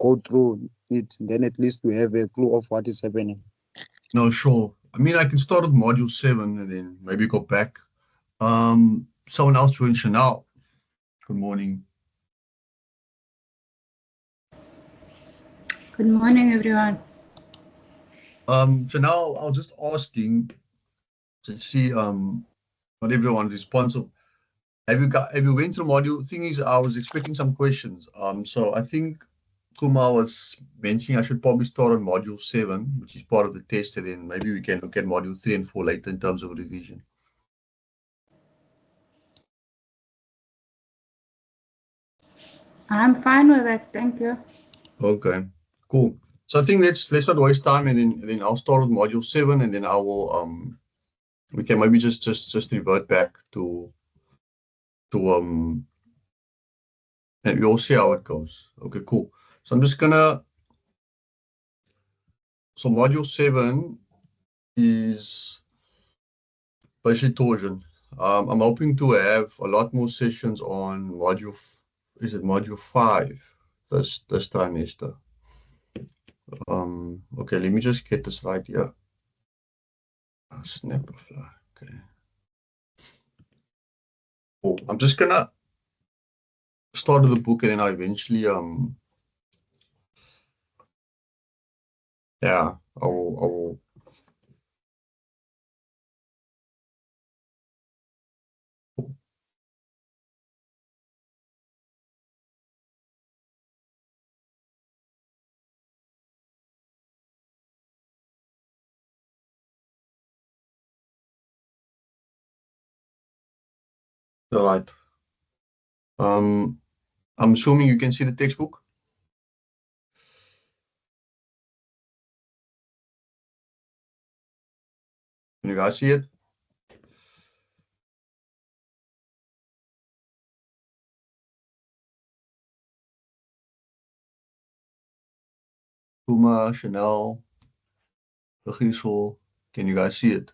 go through it. Then at least we have a clue of what is happening. No, sure. I mean, I can start with module 7 and then maybe go back. Someone else joined Chanel. Good morning. Good morning, everyone. Chanel, I was just asking to see not everyone's responsive. Have you went through module? Thing is, I was expecting some questions. So I think Kuma was mentioning I should probably start on module 7, which is part of the test, and then maybe we can look at module 3 and 4 later in terms of revision. I'm fine with that. Thank you. Okay, cool. So I think let's not waste time, and then I'll start with module 7, and then I will we can maybe just revert back to and we'll see how it goes. Okay, cool. So I'm just gonna so module 7 is basically torsion. I'm hoping to have a lot more sessions on is it module 5 this trimester. Okay, let me just get this right here. Snapperfly. Okay. Cool. I'm just gonna start with the book and then I eventually yeah, I will all right. I'm assuming you can see the textbook. Can you guys see it? Puma, Chanel, Giesel, can you guys see it?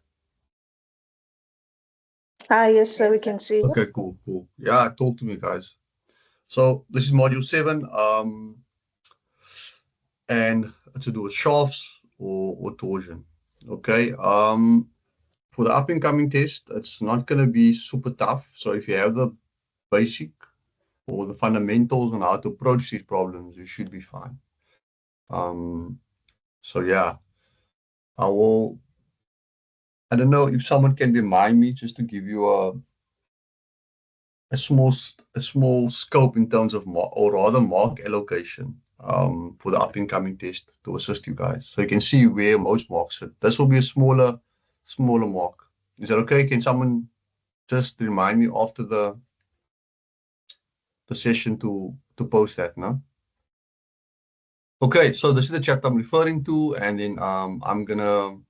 Yes, sir, we can see it. Okay, cool. Yeah, talk to me, guys. So this is module 7, and it's to do with shafts or torsion. Okay. For the up and coming test, it's not going to be super tough. So if you have the basic or the fundamentals on how to approach these problems, you should be fine. So yeah, I don't know if someone can remind me just to give you a small scope in terms of or rather mark allocation for the up and coming test to assist you guys. So you can see where most marks sit. This will be a smaller mark. Is that okay? Can someone just remind me after the session to post that, no? Okay, so this is the chapter I'm referring to, and then I'm gonna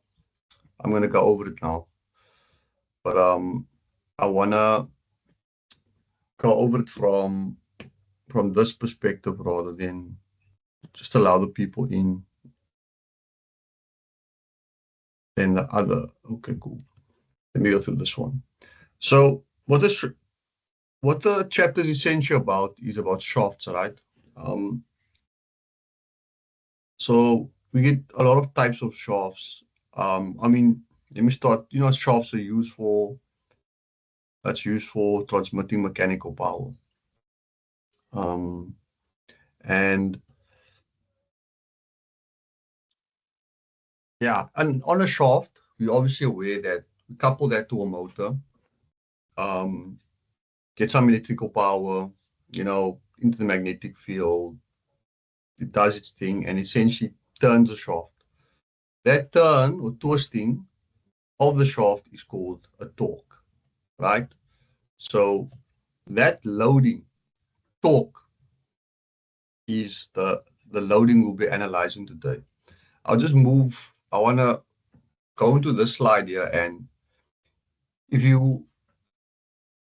go over it now. But I wanna go over it from this perspective rather than just allow the people in and the other. Okay, cool. Let me go through this one. So what the chapter is essentially about is about shafts, right? So we get a lot of types of shafts. I mean, let me start. You know, shafts are used for transmitting mechanical power. And yeah, and on a shaft, we're obviously aware that we couple that to a motor, get some electrical power, you know, into the magnetic field. It does its thing and essentially turns the shaft. That turn or twisting of the shaft is called a torque, right? So that loading, torque, is the loading we'll be analyzing today. I want to go into this slide here, and if you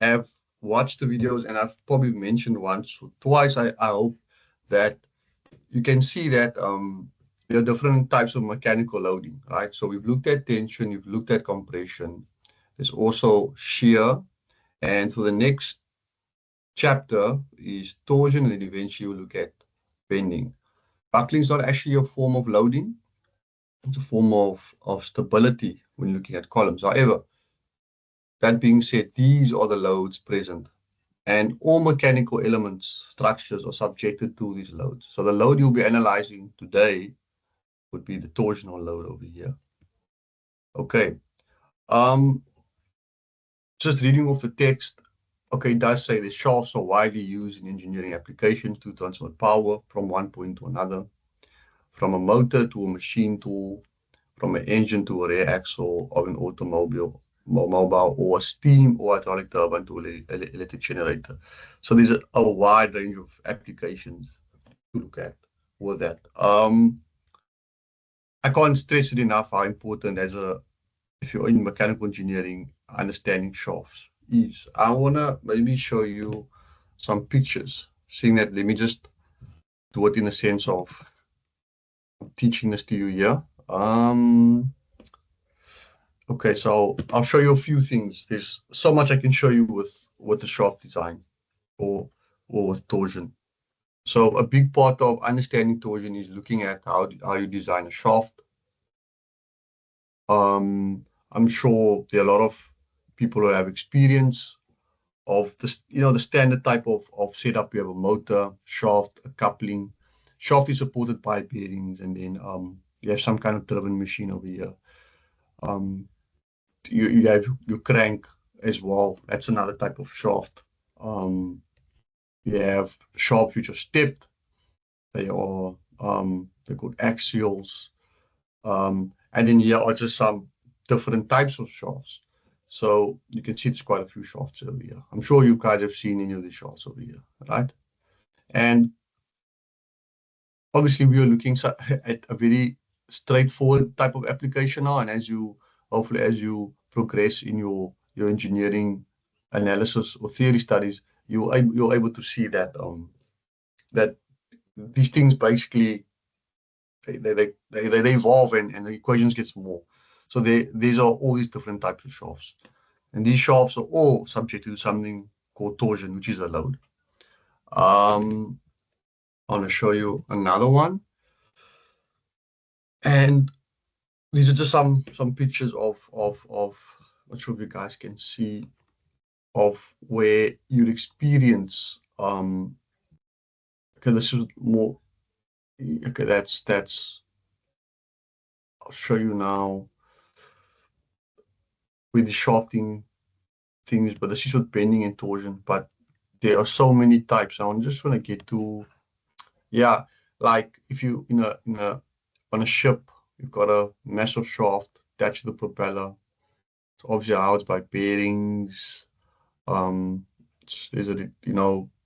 have watched the videos, and I've probably mentioned once or twice, I hope that you can see that there are different types of mechanical loading, right? So we've looked at tension, we've looked at compression. There's also shear, and for the next chapter is torsion, and then eventually we'll look at bending. Buckling is not actually a form of loading. It's a form of stability when looking at columns. However, that being said, these are the loads present. And all mechanical elements, structures are subjected to these loads. So the load you'll be analyzing today would be the torsional load over here. Okay. Just reading off the text. Okay, it does say the shafts are widely used in engineering applications to transfer power from one point to another, from a motor to a machine tool, from an engine to a rear axle of an automobile, mobile, or a steam or hydraulic turbine to an electric generator. So there's a wide range of applications to look at with that. I can't stress it enough how important if you're in mechanical engineering, understanding shafts is. I wanna maybe show you some pictures. Seeing that, let me just do it in the sense of teaching this to you here. Okay, so I'll show you a few things. There's so much I can show you with the shaft design or with torsion. So a big part of understanding torsion is looking at how you design a shaft. I'm sure there are a lot of people who have experience of this, the standard type of setup. You have a motor, shaft, a coupling. Shaft is supported by bearings, and then you have some kind of driven machine over here. You have your crank as well. That's another type of shaft. You have shafts which are stepped. They're called axials. And then here are just some different types of shafts. So you can see it's quite a few shafts over here. I'm sure you guys have seen any of these shafts over here, right? And obviously we are looking at a very straightforward type of application now. And hopefully as you progress in your engineering analysis or theory studies, you're able to see that that these things basically they evolve and the equations get more. So these are all these different types of shafts. And these shafts are all subject to something called torsion, which is a load. I want to show you another one. And these are just some pictures of not sure if you guys can see of where you'd experience okay, this is more okay, that's I'll show you now with the shafting things, but this is with bending and torsion. But there are so many types. I just want to get to, yeah, like if you on a ship, you've got a massive shaft attached to the propeller. It's obviously housed by bearings. There's a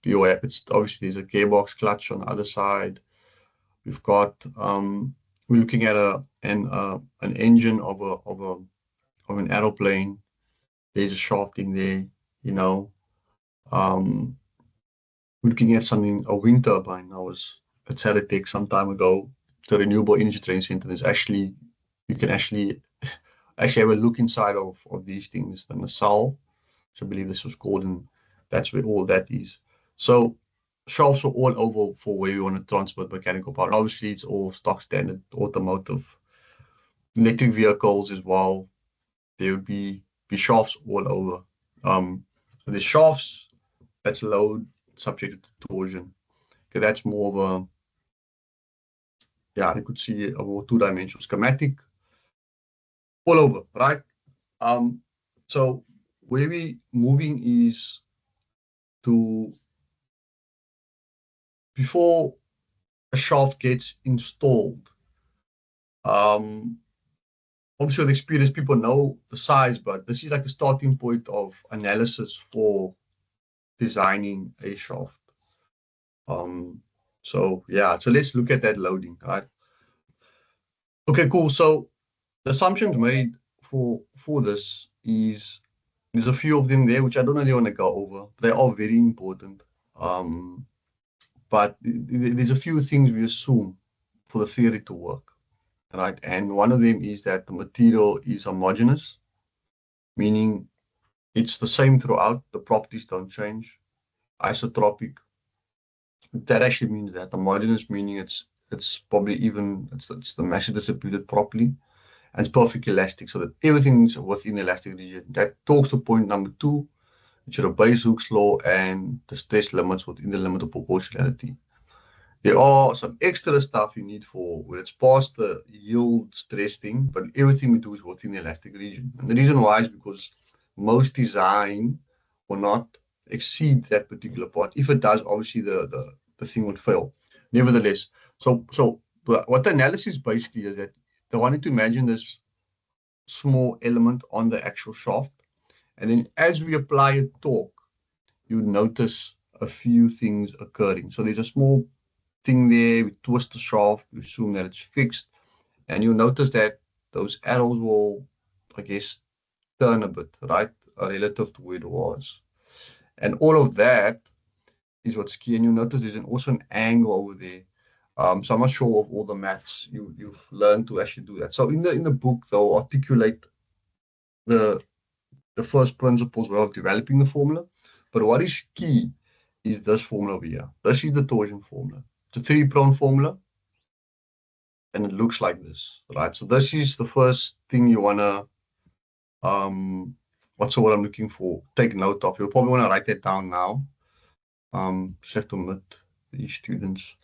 it's obviously there's a gearbox clutch on the other side. We've got we're looking at an engine of an aeroplane. There's a shafting there, looking at a wind turbine. I was at Saratech some time ago, the Renewable Energy Training Center. You can actually have a look inside of these things, the nacelle, which I believe this was called, and that's where all that is. So shafts are all over for where you want to transport mechanical power. And obviously, it's all stock standard automotive, electric vehicles as well. There would be shafts all over. So the shafts, that's load subject to torsion. Okay, that's more of you could see a more two-dimensional schematic all over, right? So where we moving is to, before a shaft gets installed, obviously with experience, people know the size, but this is like the starting point of analysis for designing a shaft. So let's look at that loading, right? Okay, cool. So the assumptions made for this is, there's a few of them there which I don't really want to go over. They are very important. But there's a few things we assume for the theory to work, right? And one of them is that the material is homogeneous, meaning it's the same throughout. The properties don't change. Isotropic. That actually means that homogeneous, meaning it's it's probably even, it's the mesh is distributed properly, and it's perfectly elastic, so that everything's within the elastic region. That talks to point number 2, which are the Base-Hooke's law and the stress limits within the limit of proportionality. There are some extra stuff you need for when it's past the yield stress thing, but everything we do is within the elastic region. And the reason why is because most design will not exceed that particular part. If it does, obviously the thing would fail. Nevertheless, so what the analysis basically is that they wanted to imagine this small element on the actual shaft, and then as we apply a torque, you notice a few things occurring. So there's a small thing there, we twist the shaft, we assume that it's fixed, and you'll notice that those arrows will, I guess, turn a bit, right, relative to where it was. And all of that is what's key. And you'll notice there's also an angle over there. So I'm not sure of all the maths you've learned to actually do that. So in the book, they'll articulate the first principles of developing the formula. But what is key is this formula over here. This is the torsion formula. It's a 3-prong formula, and it looks like this, right? So this is the first thing you wanna, what's the word I'm looking for? Take note of. You'll probably wanna write that down now. Just have to admit these students.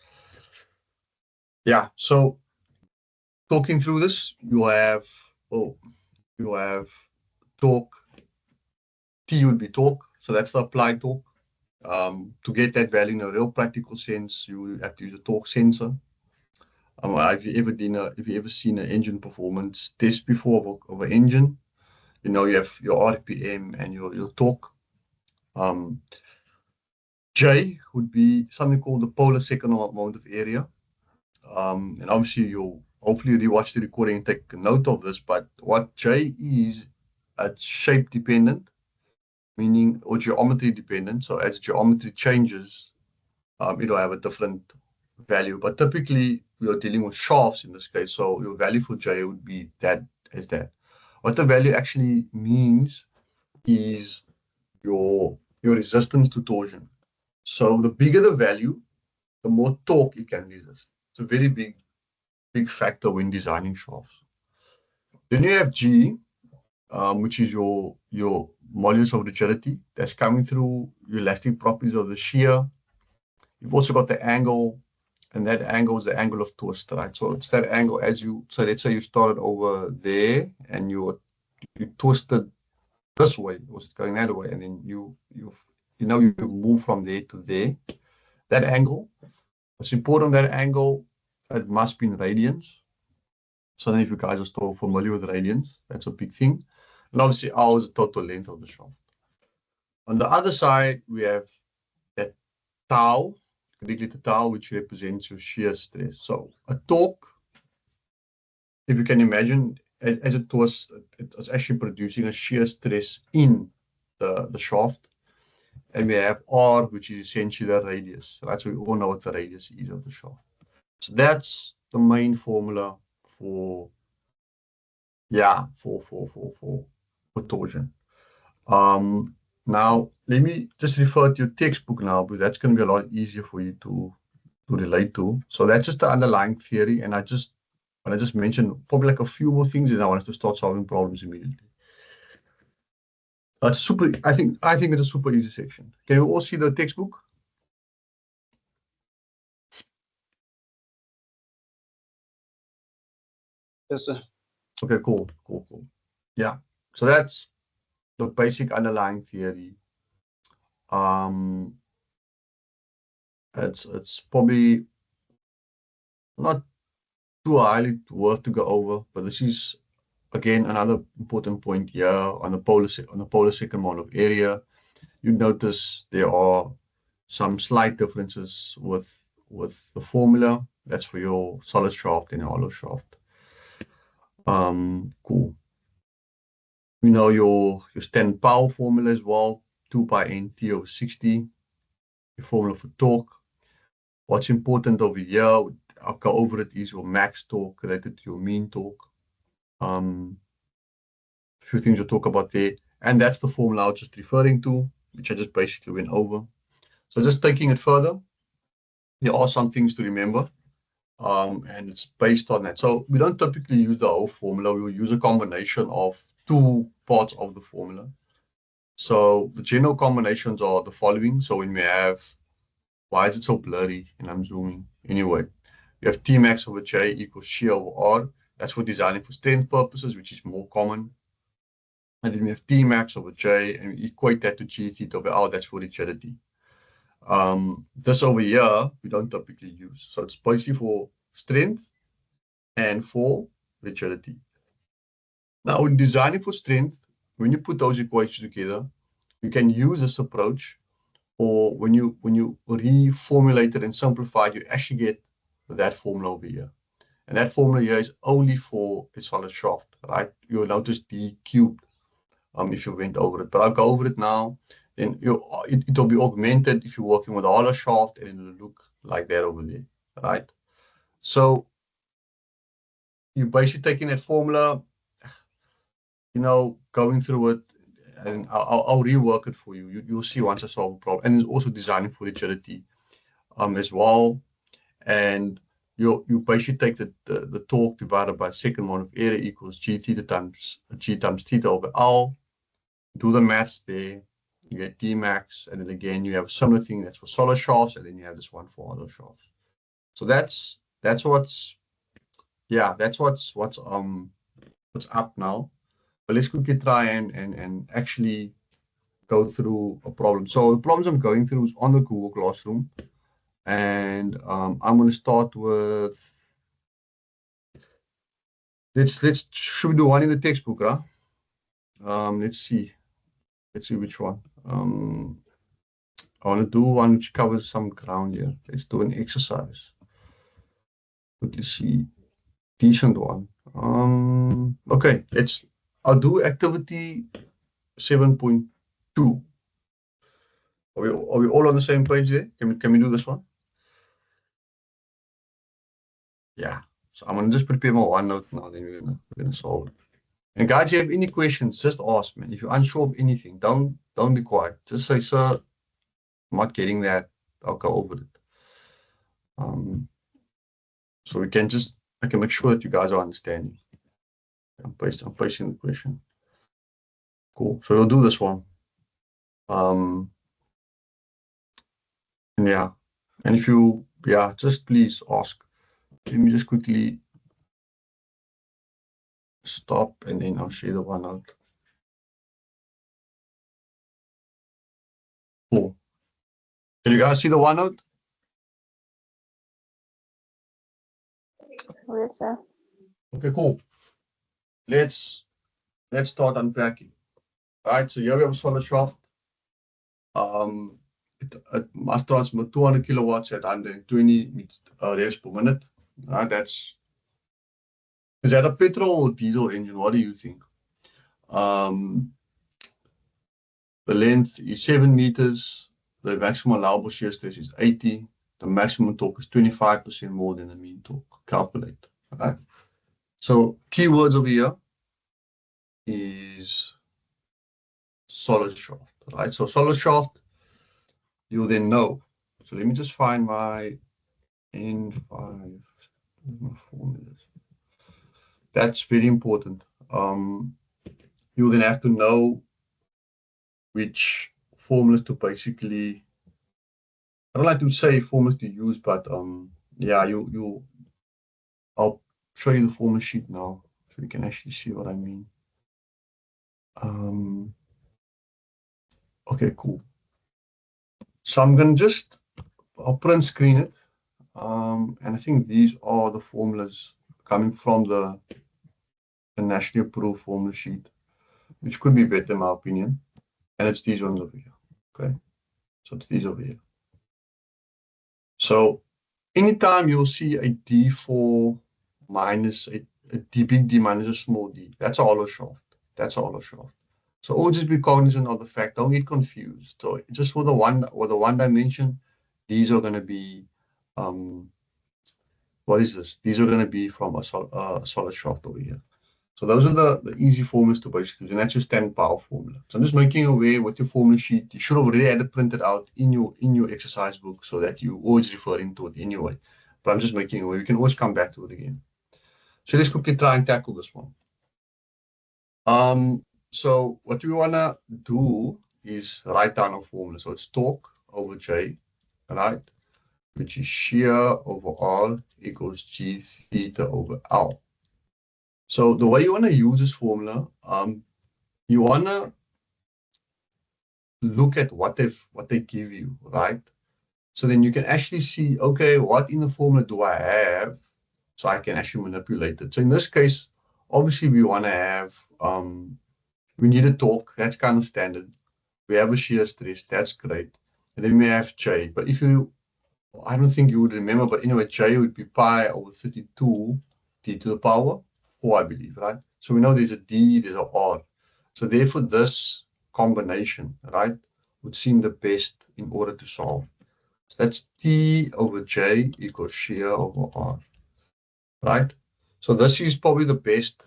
Yeah. So talking through this, you have torque. T would be torque, so that's the applied torque. To get that value in a real practical sense, you have to use a torque sensor. Have you ever seen an engine performance test before of an engine? You know, you have your RPM and your torque. J would be something called the polar second amount of area. And obviously you'll hopefully rewatch the recording and take note of this, but what J is, it's shape dependent, meaning, or geometry dependent. So as geometry changes, it'll have a different value. But typically, we are dealing with shafts in this case. So your value for J would be that as that. What the value actually means is your resistance to torsion. So the bigger the value, the more torque you can resist. It's a very big factor when designing shafts. Then you have G, which is your modulus of rigidity. That's coming through your elastic properties of the shear. You've also got the angle, and that angle is the angle of twist, right? So it's that angle as you, so let's say you started over there and you twisted this way, it was going that way, and then you move from there to there. That angle, it's important that angle, it must be in radians. So then if you guys are still familiar with radians, that's a big thing. And obviously R is the total length of the shaft. On the other side, we have that tau, the tau, which represents your shear stress. So a torque, if you can imagine, as it was, it's actually producing a shear stress in the shaft. And we have R, which is essentially the radius. Right? So we all know what the radius is of the shaft. So that's the main formula for torsion. Now let me just refer to your textbook now, because that's going to be a lot easier for you to relate to. So that's just the underlying theory, and I just mentioned probably like a few more things, and I want us to start solving problems immediately. It's super. I think it's a super easy section. Can you all see the textbook? Yes, sir. Okay, cool. Yeah. So that's the basic underlying theory. It's probably not too highly worth to go over, but this is again another important point here on the polar second amount of area. You notice there are some slight differences with the formula. That's for your solid shaft and your hollow shaft. Cool. We know your standard power formula as well, 2 pi nt over 60. Your formula for torque. What's important over here, I'll go over it, is your max torque related to your mean torque. A few things we'll talk about there. And that's the formula I was just referring to, which I just basically went over. So just taking it further, there are some things to remember. and it's based on that. So we don't typically use the whole formula. We'll use a combination of two parts of the formula. So the general combinations are the following. So when we have, why is it so blurry? And I'm zooming anyway. You have Tmax over J equals shear over R. That's for designing for strength purposes, which is more common. And then we have Tmax over J, and we equate that to G theta over L. That's for rigidity. This over here, we don't typically use. So it's basically for strength and for rigidity. Now, in designing for strength, when you put those equations together, you can use this approach, or when you reformulate it and simplify it, you actually get that formula over here. And that formula here is only for a solid shaft, right? You'll notice D cubed if you went over it. But I'll go over it now. Then it'll be augmented if you're working with a hollow shaft, and it'll look like that over there, right? So you're basically taking that formula, going through it, and I'll rework it for you. You'll see once I solve a problem. And it's also designing for rigidity as well. And you basically take the torque divided by second moment of area equals G theta times G times theta over L. Do the maths there. You get Tmax, and then again you have a similar thing that's for solid shafts, and then you have this one for hollow shafts. So that's what's up now. But let's quickly try and actually go through a problem. So the problems I'm going through is on the Google Classroom, and I'm going to start with. Should we do one in the textbook, huh? Let's see which one. I want to do one which covers some ground here. Let's do an exercise. Quickly see, decent one. Okay, I'll do activity 7.2. Are we all on the same page there? Can we do this one? Yeah. So I'm gonna just prepare my OneNote now. Then we're gonna solve it. And guys, if you have any questions, just ask, man. If you're unsure of anything, don't be quiet. Just say, sir, I'm not getting that. I'll go over it. So I can make sure that you guys are understanding. I'm pasting the question. Cool. So we'll do this one. Yeah. And if you, just please ask. Let me just quickly stop, and then I'll share the OneNote. Cool. Can you guys see the OneNote? Yes, sir. Okay, cool. Let's start unpacking. All right, so here we have a solid shaft. It must transmit 200 kilowatts at 120 revs per minute. Right, is that a petrol or diesel engine? What do you think? The length is 7 meters. The maximum allowable shear stress is 80. The maximum torque is 25% more than the mean torque. Calculate. Right. So keywords over here is solid shaft. Right. So solid shaft, you'll then know. So let me just find my N5 formulas. That's very important. You'll then have to know which formulas to basically, I don't like to say formulas to use, but I'll show you the formula sheet now so you can actually see what I mean. Okay, cool. So I'm going to I'll print screen it. And I think these are the formulas coming from the nationally approved formula sheet, which could be better in my opinion. And it's these ones over here. Okay. So it's these over here. So anytime you'll see a D4 minus a big D minus a small d, that's a hollow shaft. That's a hollow shaft. So always just be cognizant of the fact, don't get confused. So just for the one dimension, these are going to be, what is this? These are going to be from a solid shaft over here. So those are the easy formulas to basically use, and that's your standard power formula. So I'm just making you aware with your formula sheet. You should have already had it printed out in your exercise book so that you always referring to it anyway. but I'm just making it aware. You can always come back to it again. So let's quickly try and tackle this one. So what we want to do is write down a formula. So it's torque over J, right? Which is shear over R equals G theta over L. So the way you want to use this formula, you want to look at what they give you, right? So then you can actually see, okay, what in the formula do I have? So I can actually manipulate it. So in this case, obviously we want to have, we need a torque, that's kind of standard. We have a shear stress, that's great. And then we have J. But if you, I don't think you would remember, but anyway, J would be pi over 32 d to the power 4, I believe, right? So we know there's a d, there's a r. So therefore this combination, right, would seem the best in order to solve. So that's T over J equals shear over R, right? So this is probably the best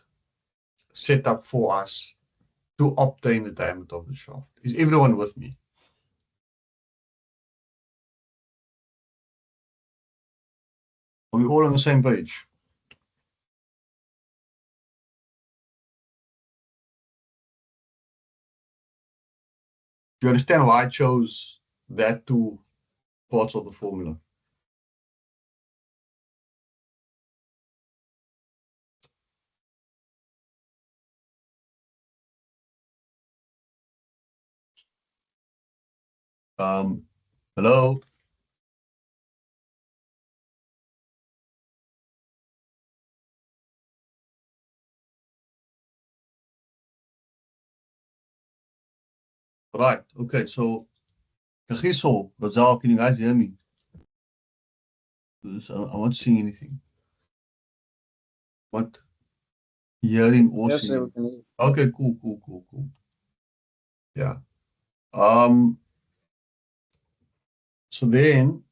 setup for us to obtain the diameter of the shaft. Is everyone with me? Are we all on the same page? Do you understand why I chose that two parts of the formula? Hello? Right, okay, so Kagiso, Razal, can you guys hear me? I'm not seeing anything. What? Hearing or Yes, seeing? we can hear. Okay, cool. Yeah. So then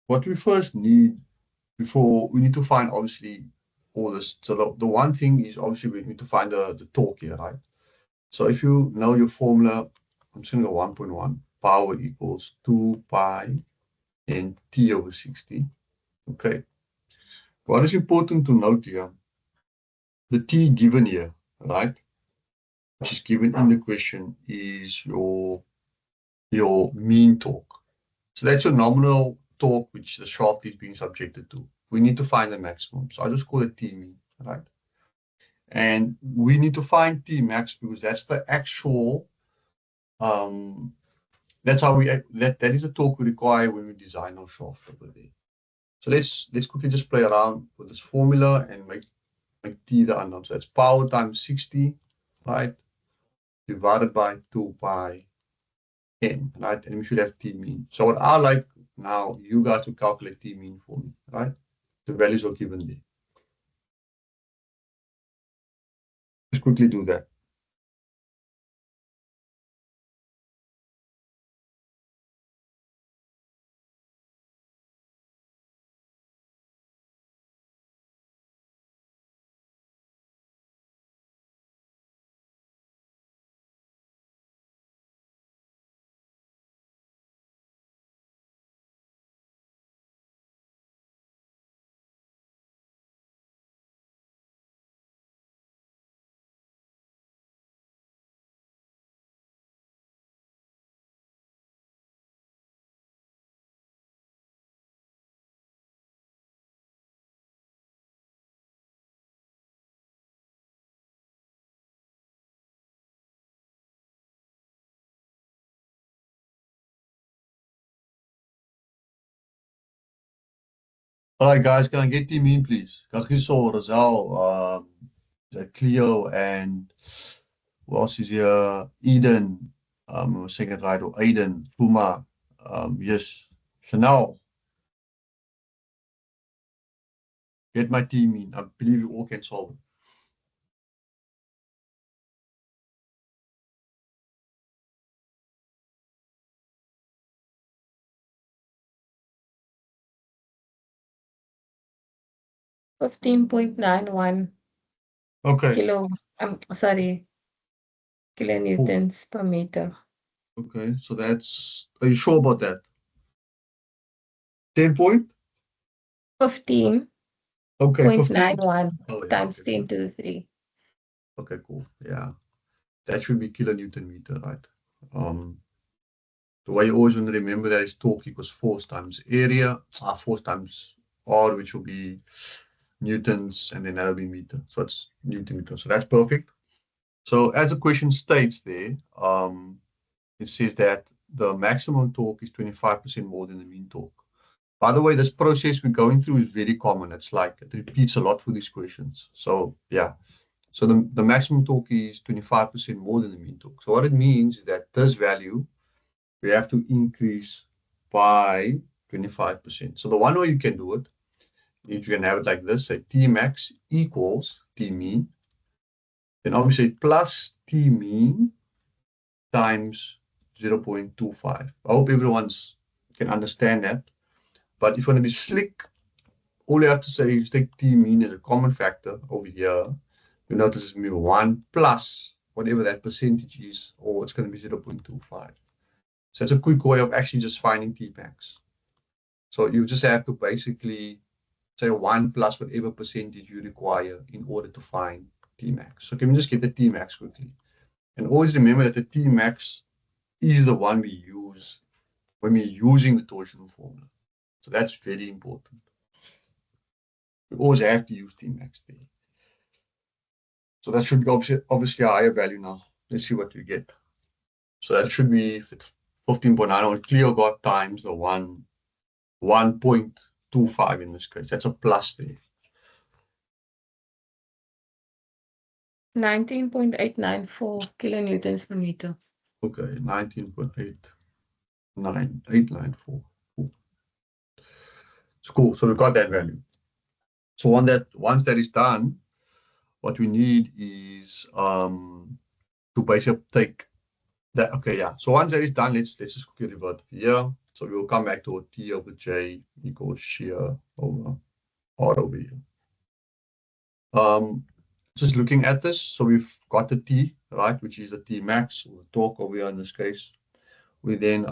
what we first need before we need to find obviously all this. So the one thing is obviously we need to find the torque here, right? So if you know your formula, I'm just gonna go 1.1 power equals 2 pi n T over 60. Okay. What is important to note here? The T given here, right? Which is given in the question is your mean torque. So that's your nominal torque which the shaft is being subjected to. We need to find the maximum. So I just call it T mean, right? And we need to find T max because that's the actual, that's how that is the torque we require when we design our shaft over there. So let's quickly just play around with this formula and make T the unknown. So that's power times 60, right? Divided by 2 pi n, right? And we should have T mean. So what I like now, you guys to calculate T mean for me, right? The values are given there. Let's quickly do that. All right, guys, can I get T mean, please? Kagiso, Razal, Cleo, and who else is here? Eden, second right, or Aiden, Puma, yes, Chanel. Get my T mean. I believe you all can solve it. $15.91 Okay, kilo, kilonewtons per meter. okay, so that's, are you sure about that? 10 point? 15.91 Okay, 15. Oh, yeah, times okay, 10 to the 3. okay, cool. Yeah, that should be kilonewton meter, right? The way you always want to remember that is torque equals force times area, force times R, which will be newtons, and then that'll be meter. So it's Newton meter. So that's perfect. So as the question states there, it says that the maximum torque is 25% more than the mean torque. By the way, this process we're going through is very common. It's like it repeats a lot for these questions. So yeah. So the maximum torque is 25% more than the mean torque. So what it means is that this value we have to increase by 25%. So the one way you can do it is you can have it like this, say T max equals T mean, then obviously plus T mean times 0.25. I hope everyone can understand that. But if you want to be slick, all you have to say is take T mean as a common factor over here. You notice it's going to be 1 plus whatever that percentage is, or it's going to be 0.25. So that's a quick way of actually just finding T max. So you just have to basically say 1 plus whatever percentage you require in order to find T max. So can we just get the T max quickly? And always remember that the T max is the one we use when we're using the torsional formula. So that's very important. We always have to use T max there. So that should be obviously a higher value now. Let's see what we get. So that should be 15.9 clear got times the 1.25 in this case. That's a plus there. 19.894 kilonewtons per meter. Okay, 19.894. Cool. It's cool. So we got that value. So once that is done, what we need is to basically take that. Okay, yeah. So once that is done, let's just quickly revert here. So we will come back to T over J equals shear over R over here. Just looking at this, so we've got the T, right, which is the T max, or the torque over here in this case. We then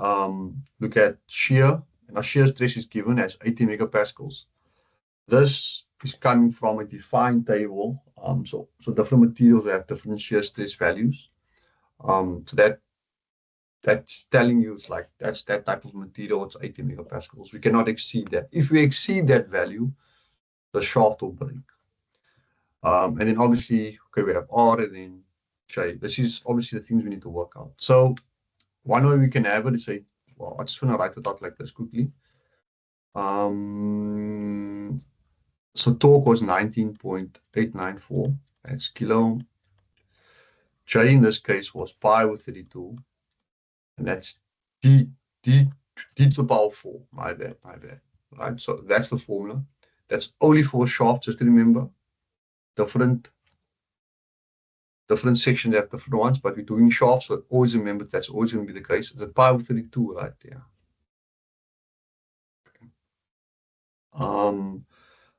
look at shear, and our shear stress is given as 80 megapascals. This is coming from a defined table. So different materials have different shear stress values. So that's telling you it's like that's that type of material. It's 80 megapascals. We cannot exceed that. If we exceed that value, the shaft will break. And then obviously, okay, we have R and then J. This is obviously the things we need to work out. So one way we can have it is say, well, I just want to write it out like this quickly. So torque was 19.894. That's kilo. J in this case was pi over 32. And that's D to the power 4. My bad. Right. So that's the formula. That's only for a shaft, just to remember. Different sections have different ones, but we're doing shafts, so always remember that's always going to be the case. It's a pi over 32 right there. Okay.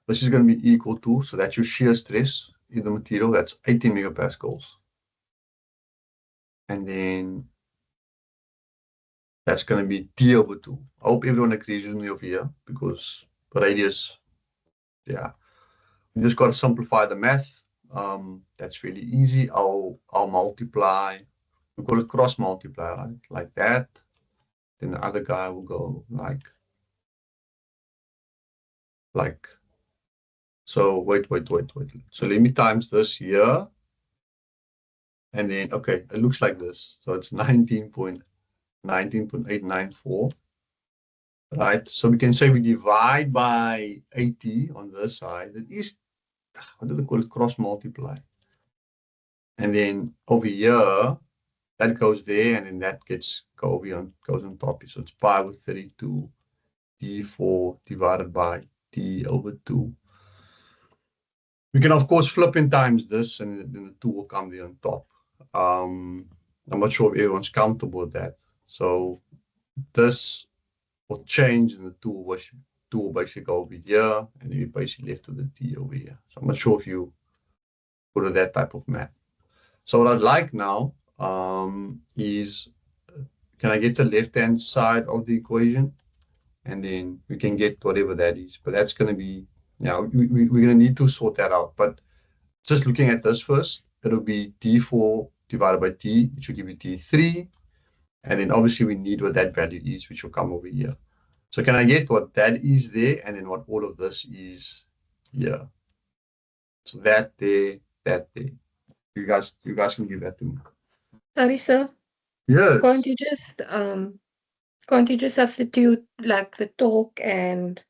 This is going to be equal to, so that's your shear stress in the material, that's 80 megapascals. And then that's going to be T over 2. I hope everyone agrees with me over here, because radius, yeah. We just got to simplify the math. That's really easy. I'll multiply. We call it cross multiply, right? Like that. Then the other guy will go like. So wait. So let me times this here. And then, okay, it looks like this. So it's 19.894. Right? So we can say we divide by 80 on this side. It is, what do they call it? Cross multiply. And then over here, that goes there, and then that goes on top. So it's pi over 32 D4 divided by T over 2. We can, of course, flip in times this, and then the 2 will come there on top. I'm not sure if everyone's comfortable with that. So this will change, and the 2 will basically go over here, and then we basically left with the T over here. So I'm not sure if you put that type of math. So what I'd like now is, can I get the left-hand side of the equation? and then we can get whatever that is. But that's going to be, yeah, we're going to need to sort that out. But just looking at this first, it'll be T4 divided by T, it should give you T3. And then obviously we need what that value is, which will come over here. So can I get what that is there, and then what all of this is here? So that there, that there. You guys can give that to me. Sorry, sir. Yes. Can't you just substitute like the torque and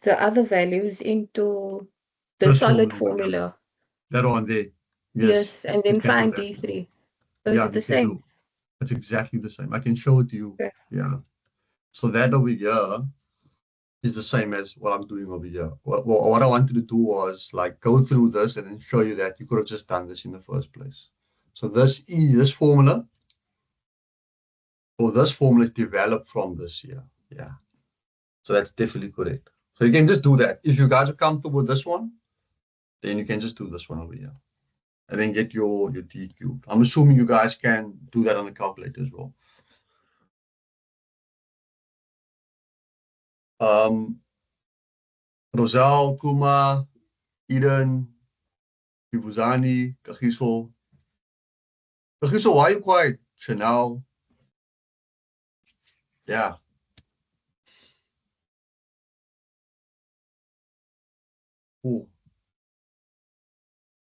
the other values into the This solid formula. formula? That one there. Yes, and then we can do find that. D3. So is Yeah, it the we can same? do. It's exactly the same. I can show it to you. Okay. Yeah. So that over here is the same as what I'm doing over here. What I wanted to do was like go through this and then show you that you could have just done this in the first place. So this formula, or this formula is developed from this here. Yeah. So that's definitely correct. So you can just do that. If you guys are comfortable with this one, then you can just do this one over here. And then get your T cubed. I'm assuming you guys can do that on the calculator as well. Rosal, Kuma, Eden, Ibuzani, Kagiso. Kagiso, why are you quiet? Chanel. Yeah. Cool.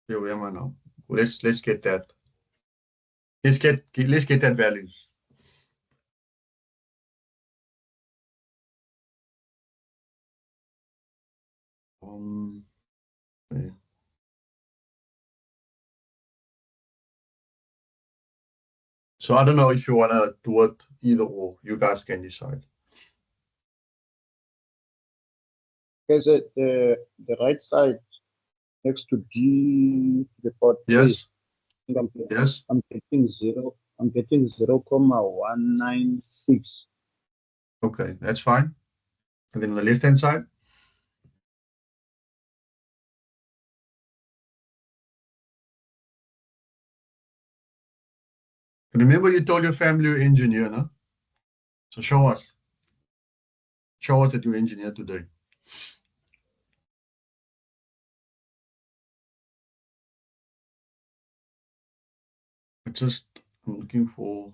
Yeah, where am I now? Let's get that. Let's get that values. Okay. So I don't know if you want to do it either or. You guys can decide. Is it the right side next to D report? Yes. I'm Yes. getting 0.196. Okay, that's fine. And then on the left-hand side. Remember you told your family you're engineer, no? So show us. Show us that you're engineer today. I'm looking for.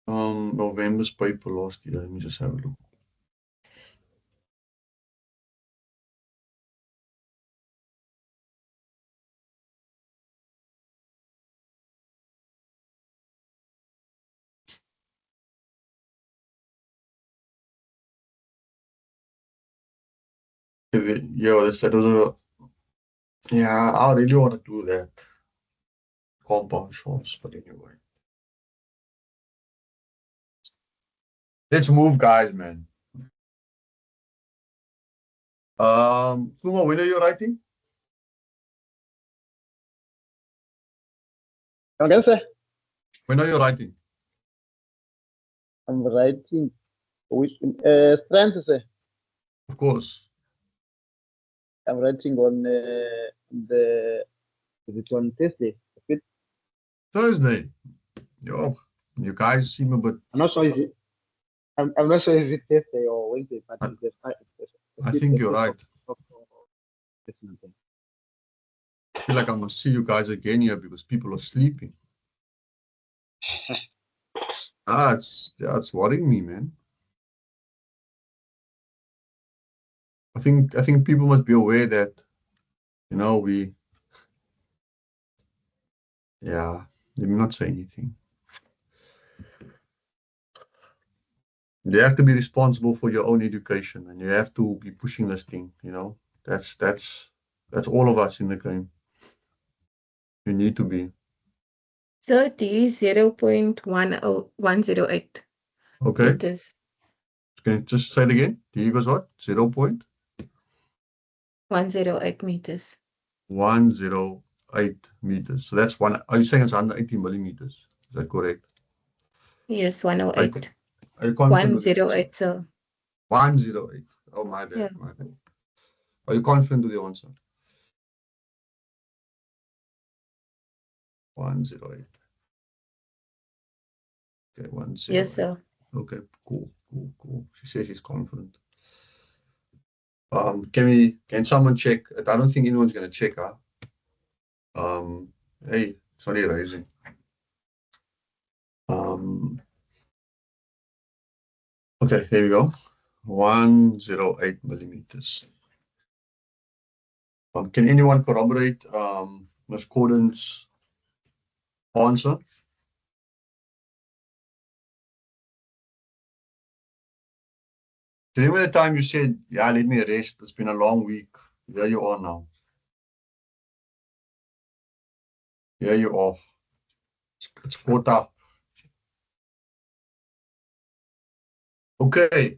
November's paper last year. Let me just have a look. Yeah, yeah, I really want to do that. Compound shorts, but anyway. Let's move, guys, man. Kuma, when are you writing? Okay, sir. When are you writing? I'm writing which strength, sir. Of course. I'm writing on is it on Thursday? Thursday. Yo, you guys seem a bit. I'm not sure if it, I'm not sure if it's Thursday or Wednesday, but I think you're right. I feel like I'm gonna see you guys again here because people are sleeping. It's worrying me, man. I think people must be aware that, you know, let me not say anything. You have to be responsible for your own education, and you have to be pushing this thing, you know. That's all of us in the game. You need to be. 30 0.108 Okay. meters. Can you just say it again? D equals what? 108 meters. 108 meters. So that's one. Are you saying it's 180 millimeters? Is that correct? Yes, 108. Are you confident? 108, sir. 108. Oh, my bad. Yeah. My bad. Are you confident with the answer? 108. Okay, 1 0. Yes, sir. Okay, cool. She says she's confident. Can someone check? I don't think anyone's gonna check, huh? Hey, it's only raising. Okay, there we go. 108 millimeters. Can anyone corroborate Ms. Corden's answer? Remember the time you said, yeah, let me rest. It's been a long week. Here you are now. Here you are. It's caught up. Okay.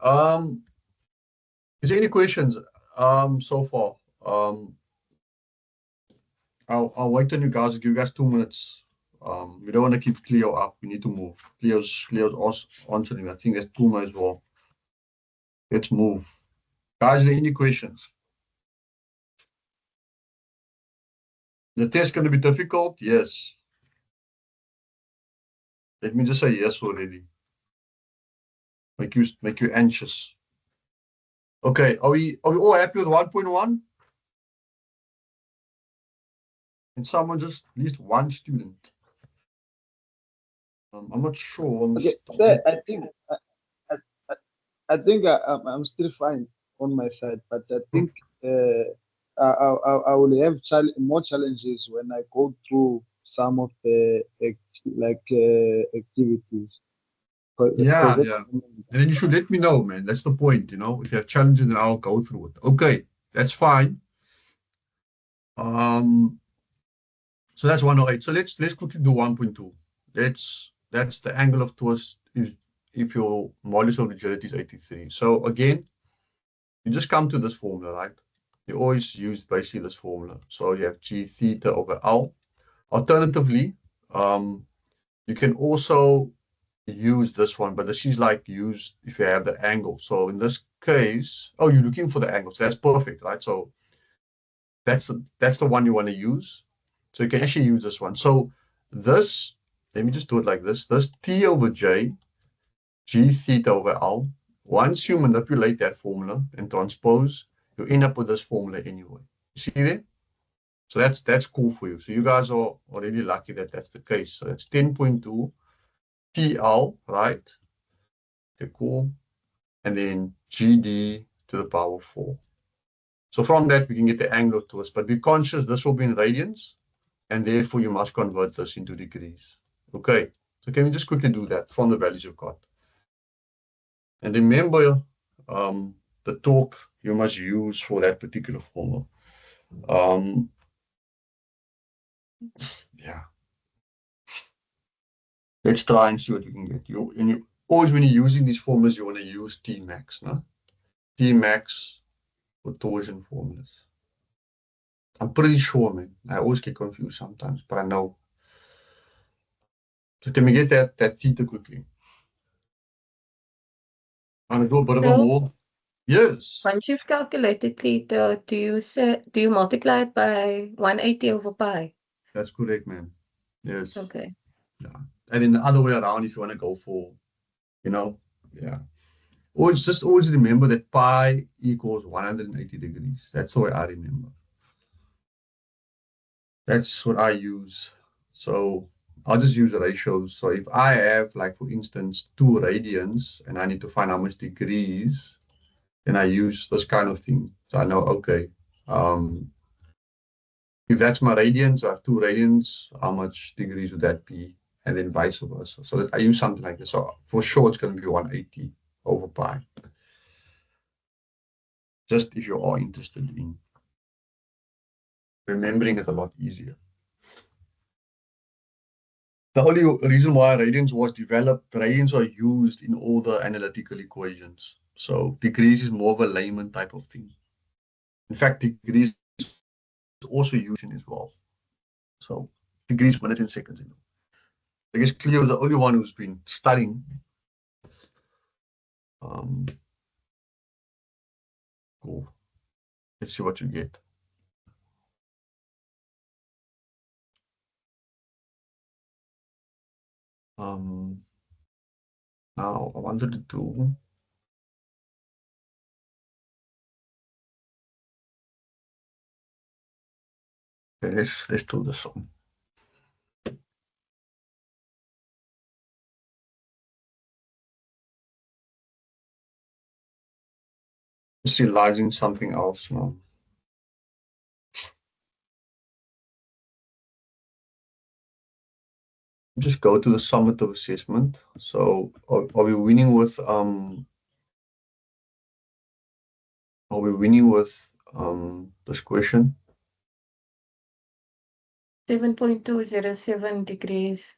Is there any questions so far? I'll wait on you guys. I'll give you guys 2 minutes. We don't want to keep Cleo up. We need to move. Cleo's answering. I think there's 2 more as well. Let's move. Guys, are there any questions? The test going to be difficult? Yes. Let me just say yes already. Make you anxious. Okay, are we all happy with 1.1? And someone just at least one student. I'm not sure. Okay, sir, I think I'm still fine on my side, but I think I will have more challenges when I go through some of the activities. Yeah. And then you should let me know, man. That's the point, you know. If you have challenges, then I'll go through it. Okay, that's fine. So that's 108. So let's quickly do 1.2. That's the angle of twist if your modulus of rigidity is 83. So again, you just come to this formula, right? You always use basically this formula. So you have G theta over L. Alternatively, you can also use this one, but this is like used if you have the angle. So in this case, oh, you're looking for the angle. So that's perfect, right? So that's the one you want to use. So you can actually use this one. So this, let me just do it like this. This T over J, G theta over L. Once you manipulate that formula and transpose, you end up with this formula anyway. You see there? So that's cool for you. So you guys are already lucky that that's the case. So that's 10.2 TL, right? Okay, cool. And then GD to the power 4. So from that, we can get the angle of twist. But be conscious, this will be in radians. And therefore, you must convert this into degrees. Okay. So can we just quickly do that from the values you've got? And remember the torque you must use for that particular formula. Yeah. Let's try and see what we can get. Always when you're using these formulas, you want to use Tmax, no? Tmax for torsion formulas. I'm pretty sure, man. I always get confused sometimes, but I know. So can we get that theta quickly? I'm gonna do a bit of a more. Yes. Once you've calculated theta, do you multiply it by 180 over pi? That's correct, man. Yes. Okay. Yeah. And then the other way around, if you want to go for, yeah. Always remember that pi equals 180 degrees. That's the way I remember. That's what I use. So I'll just use the ratios. So if I have, like, for instance, 2 radians and I need to find how much degrees, then I use this kind of thing. So I know, okay, if that's my radians, I have 2 radians, how much degrees would that be? And then vice versa. So that I use something like this. So for sure, it's going to be 180 over pi. Just if you are interested in remembering it a lot easier. The only reason why radians was developed, radians are used in all the analytical equations. So degrees is more of a layman type of thing. In fact, degrees is also used in as well. So degrees, minutes, and seconds. I guess Cleo is the only one who's been studying. Cool. Let's see what you get. Now I wanted to do. Okay, let's do this one. Just realizing something else now. Just go to the summative assessment. So are we winning with this question? 7.207 degrees.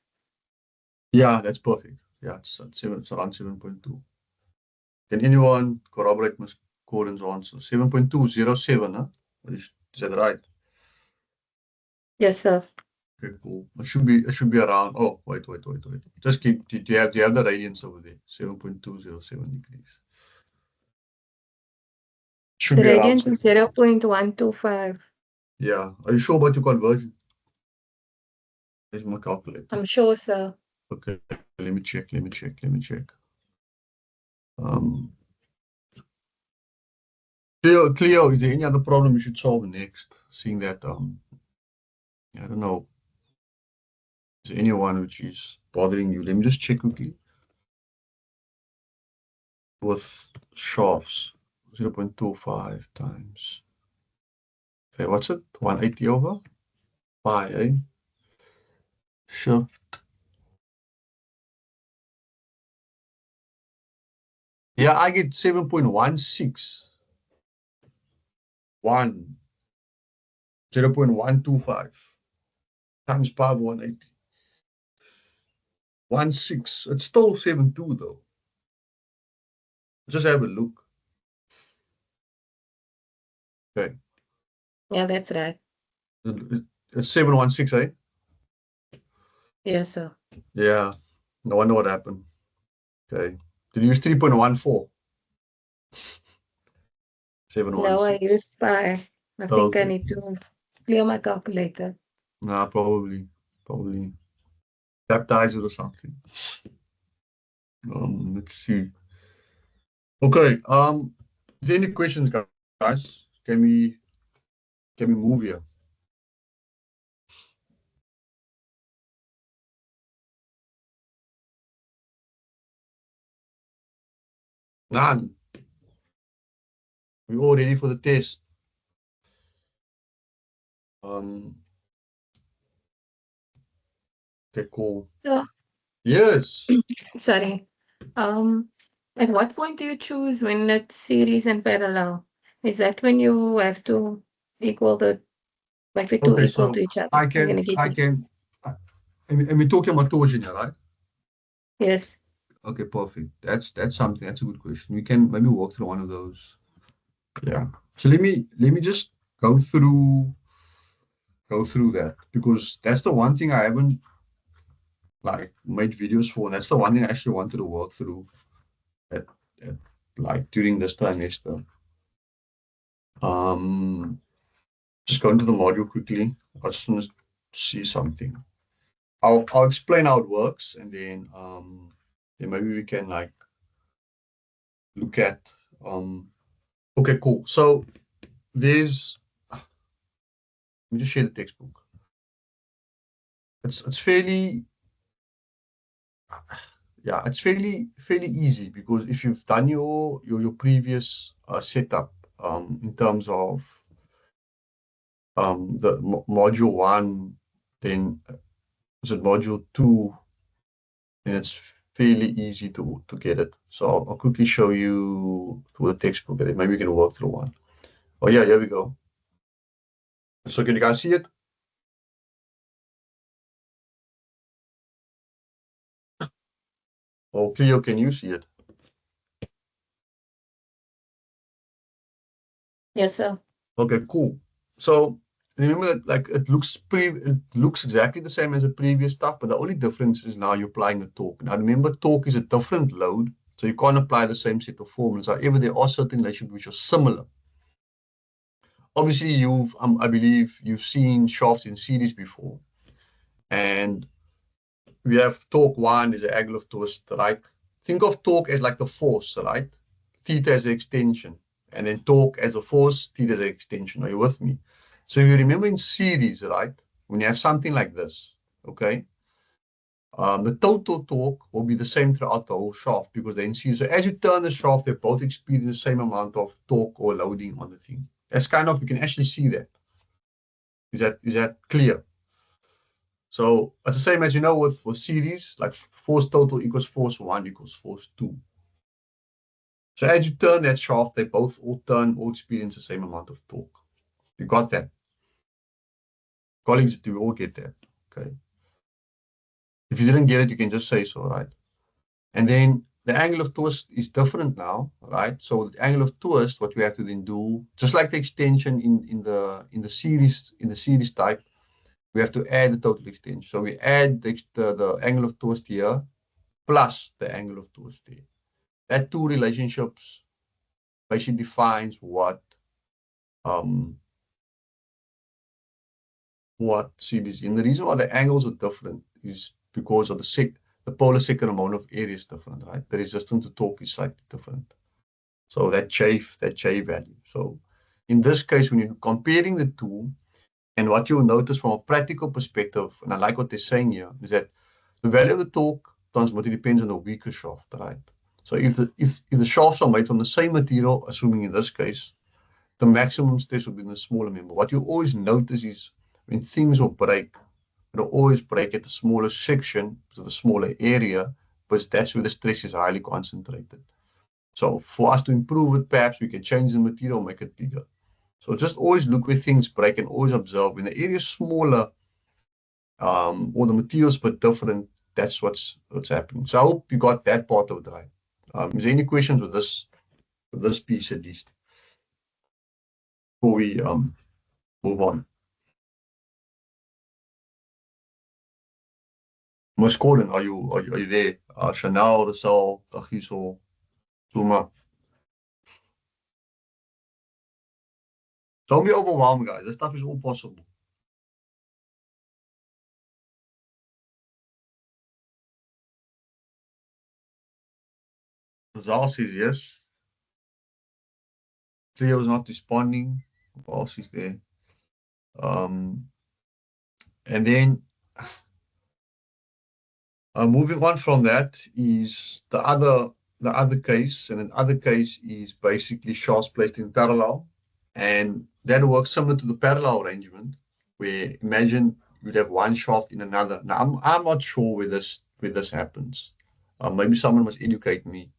Yeah, that's perfect. Yeah, it's around 7.2. Can anyone corroborate Ms. Gordon's answer? 7.207, huh? Is that right? Yes, sir. Okay, cool. It should be around. Oh, wait. Just keep. Do you have the radians over there? 7.207 degrees. Should The be around. radians is 0.125. Yeah. Are you sure about your conversion? Here's my calculator. I'm sure, sir. Okay, let me check. Cleo, is there any other problem you should solve next? Seeing that, I don't know. Is there anyone which is bothering you? Let me just check quickly. With shafts, 0.25 times. Okay, what's it? 180 over pi, eh? Shift. Yeah, I get 7.16. 0.125 times pi over 180. 16. It's still 7.2 though. Just have a look. Okay. Yeah, that's right. It's 7.16, eh? Yes, sir. Yeah. No wonder what happened. Okay. Did you use 3.14? No, I 7.16. used pi. I think I Okay. need to clear my calculator. Nah, probably baptize it or something. Let's see. Okay. Is there any questions, guys? Can we move here? None. We're all ready for the test. Okay, cool. So, Yes. sorry. At what point do you choose when it's series and parallel? Is that when you have to equal the two Okay, equal so to each other? I You're gonna can, get and we're talking about torsion here, right? yes. Okay, perfect. That's something. That's a good question. We can maybe walk through one of those. Yeah. So let me just go through that, because that's the one thing I haven't like made videos for. That's the one thing I actually wanted to work through at like during this trimester. Just go into the module quickly. I just want to see something. I'll explain how it works, and then maybe we can like look at okay, cool. So there's, let me just share the textbook. It's fairly, yeah, it's fairly easy, because if you've done your previous setup in terms of the module 1, then is it module 2, and it's fairly easy to get it. So I'll quickly show you through the textbook, and then maybe we can work through one. Oh yeah, here we go. So can you guys see it? Oh, Cleo, can you see it? Yes, sir. Okay, cool. So remember that like it looks exactly the same as the previous stuff, but the only difference is now you're applying a torque. Now remember, torque is a different load, so you can't apply the same set of formulas. However, there are certain relations which are similar. Obviously, I believe you've seen shafts in series before, and we have torque 1 is an angle of twist, right? think of torque as like the force, right? Theta as the extension, and then torque as a force, theta as an extension. Are you with me? So you remember in series, right? When you have something like this, okay? The total torque will be the same throughout the whole shaft because they're in series. So as you turn the shaft, they both experience the same amount of torque or loading on the thing. That's kind of, you can actually see that. Is that clear? So it's the same as you know with series, like force total equals force 1 equals force 2. So as you turn that shaft, they both all experience the same amount of torque. You got that? Colleagues, do we all get that? Okay. If you didn't get it, you can just say so, right? And then the angle of twist is different now, right? So the angle of twist, what we have to then do, just like the extension in the series type, we have to add the total extension. So we add the angle of twist here plus the angle of twist there. That two relationships basically defines what series. And the reason why the angles are different is because of the polar second amount of area is different, right? The resistance to torque is slightly different. So that J value. So in this case, when you're comparing the two, and what you'll notice from a practical perspective, and I like what they're saying here, is that the value of the torque transmitter depends on the weaker shaft, right? So if the shafts are made from the same material, assuming in this case, the maximum stress will be in the smaller member. What you always notice is when things will break, it'll always break at the smaller section, so the smaller area, but that's where the stress is highly concentrated. So for us to improve it, perhaps we can change the material, make it bigger. So just always look where things break and always observe. When the area is smaller, or the materials but different, that's what's happening. So I hope you got that part of it right. Is there any questions with this piece at least? Before we move on. Miss Gordon, are you there? Chanel, Rasal, Tagiso, Tuma. Don't be overwhelmed, guys. This stuff is all possible. Rasal says yes. Cleo is not responding. Who else is there? And then moving on from that is the other case, and another case is basically shafts placed in parallel, and that works similar to the parallel arrangement, where imagine you'd have one shaft in another. Now I'm not sure where this happens. Maybe someone must educate me.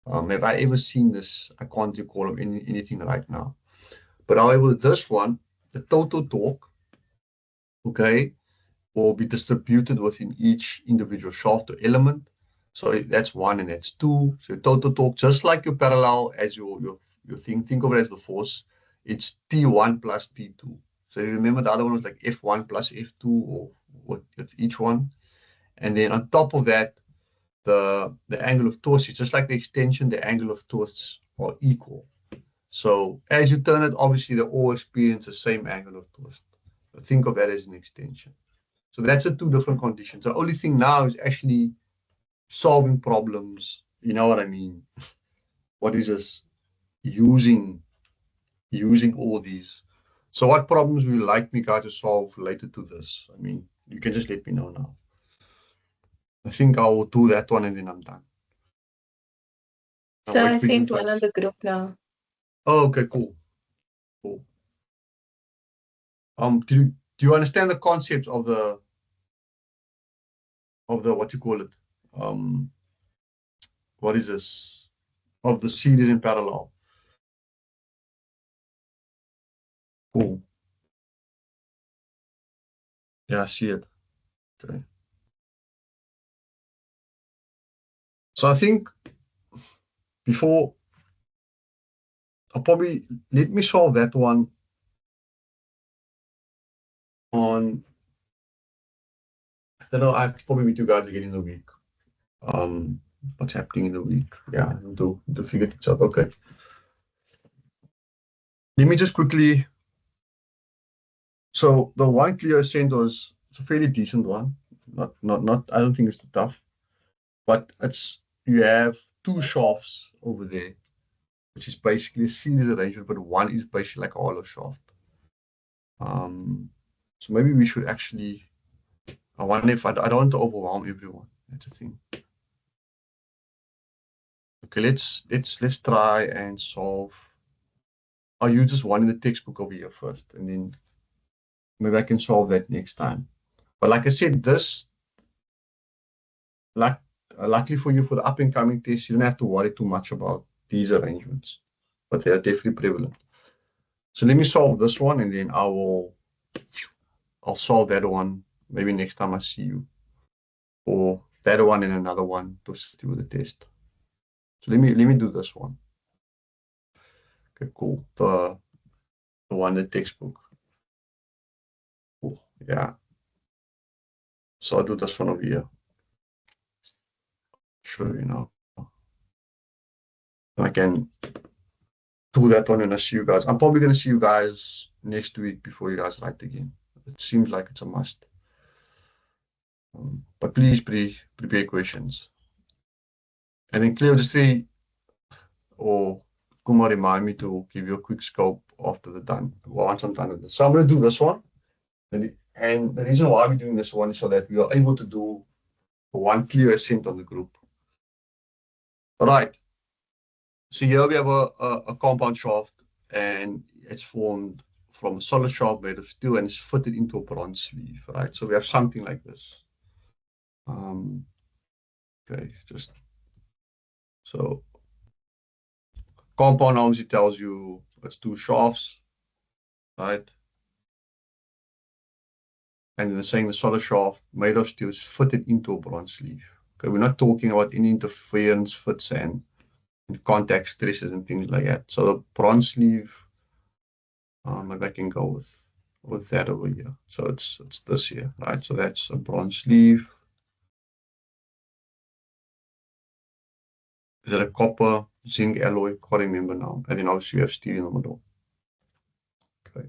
Have I ever seen this? I can't recall of anything right now. But however, this one, the total torque, okay, will be distributed within each individual shaft or element. So that's 1 and that's 2. So total torque, just like your parallel as your thing, think of it as the force. It's T1 plus T2. So you remember the other one was like F1 plus F2 or what each one. And then on top of that, the angle of twist is just like the extension, the angle of twists are equal. So as you turn it, obviously they all experience the same angle of twist. So think of that as an extension. So that's the two different conditions. The only thing now is actually solving problems. You know what I mean? What is this? Using all these. So what problems would you like me guys to solve related to this? I mean, you can just let me know now. I think I will do that one and then I'm done. So I sent one on the group now. Oh, okay, cool. Do you understand the concepts of the what you call it? What is this? Of the series in parallel. Cool. Yeah, I see it. Okay. So I think before I'll probably let me solve that one on, I don't know, I probably meet you guys again in the week. What's happening in the week? Yeah, to figure things out. Okay. Let me just quickly. So the one Cleo sent was a fairly decent one. Not I don't think it's too tough. But it's you have two shafts over there, which is basically a series arrangement, but one is basically like a hollow shaft. So maybe we should actually, I wonder if I don't want to overwhelm everyone. That's the thing. Okay, let's try and solve. I'll use this one in the textbook over here first, and then maybe I can solve that next time. But like I said, this, luckily for you, for the up and coming test, you don't have to worry too much about these arrangements, but they are definitely prevalent. So let me solve this one, and then I'll solve that one maybe next time I see you, or that one and another one to do the test. So let me do this one. Okay, cool. The one in the textbook. Cool. Yeah. So I'll do this one over here. Show you now. I can do that one when I see you guys. I'm probably going to see you guys next week before you guys write again. It seems like it's a must. But please prepare questions. And then Cleo, just say, or Kumar, remind me to give you a quick scope after the done. Once I'm done with this. So I'm going to do this one. And the reason why we're doing this one is so that we are able to do one clear ascent on the group. All right. So here we have a compound shaft, and it's formed from a solid shaft made of steel and it's fitted into a bronze sleeve, right? So we have something like this. Okay, just so compound obviously tells you it's two shafts, right? And then they're saying the solid shaft made of steel is fitted into a bronze sleeve. Okay, we're not talking about any interference, fits, and contact stresses and things like that. So the bronze sleeve, maybe I can go with that over here. So it's this here, right? So that's a bronze sleeve. Is it a copper, zinc alloy? Can't remember now. And then obviously you have steel in the middle. Okay.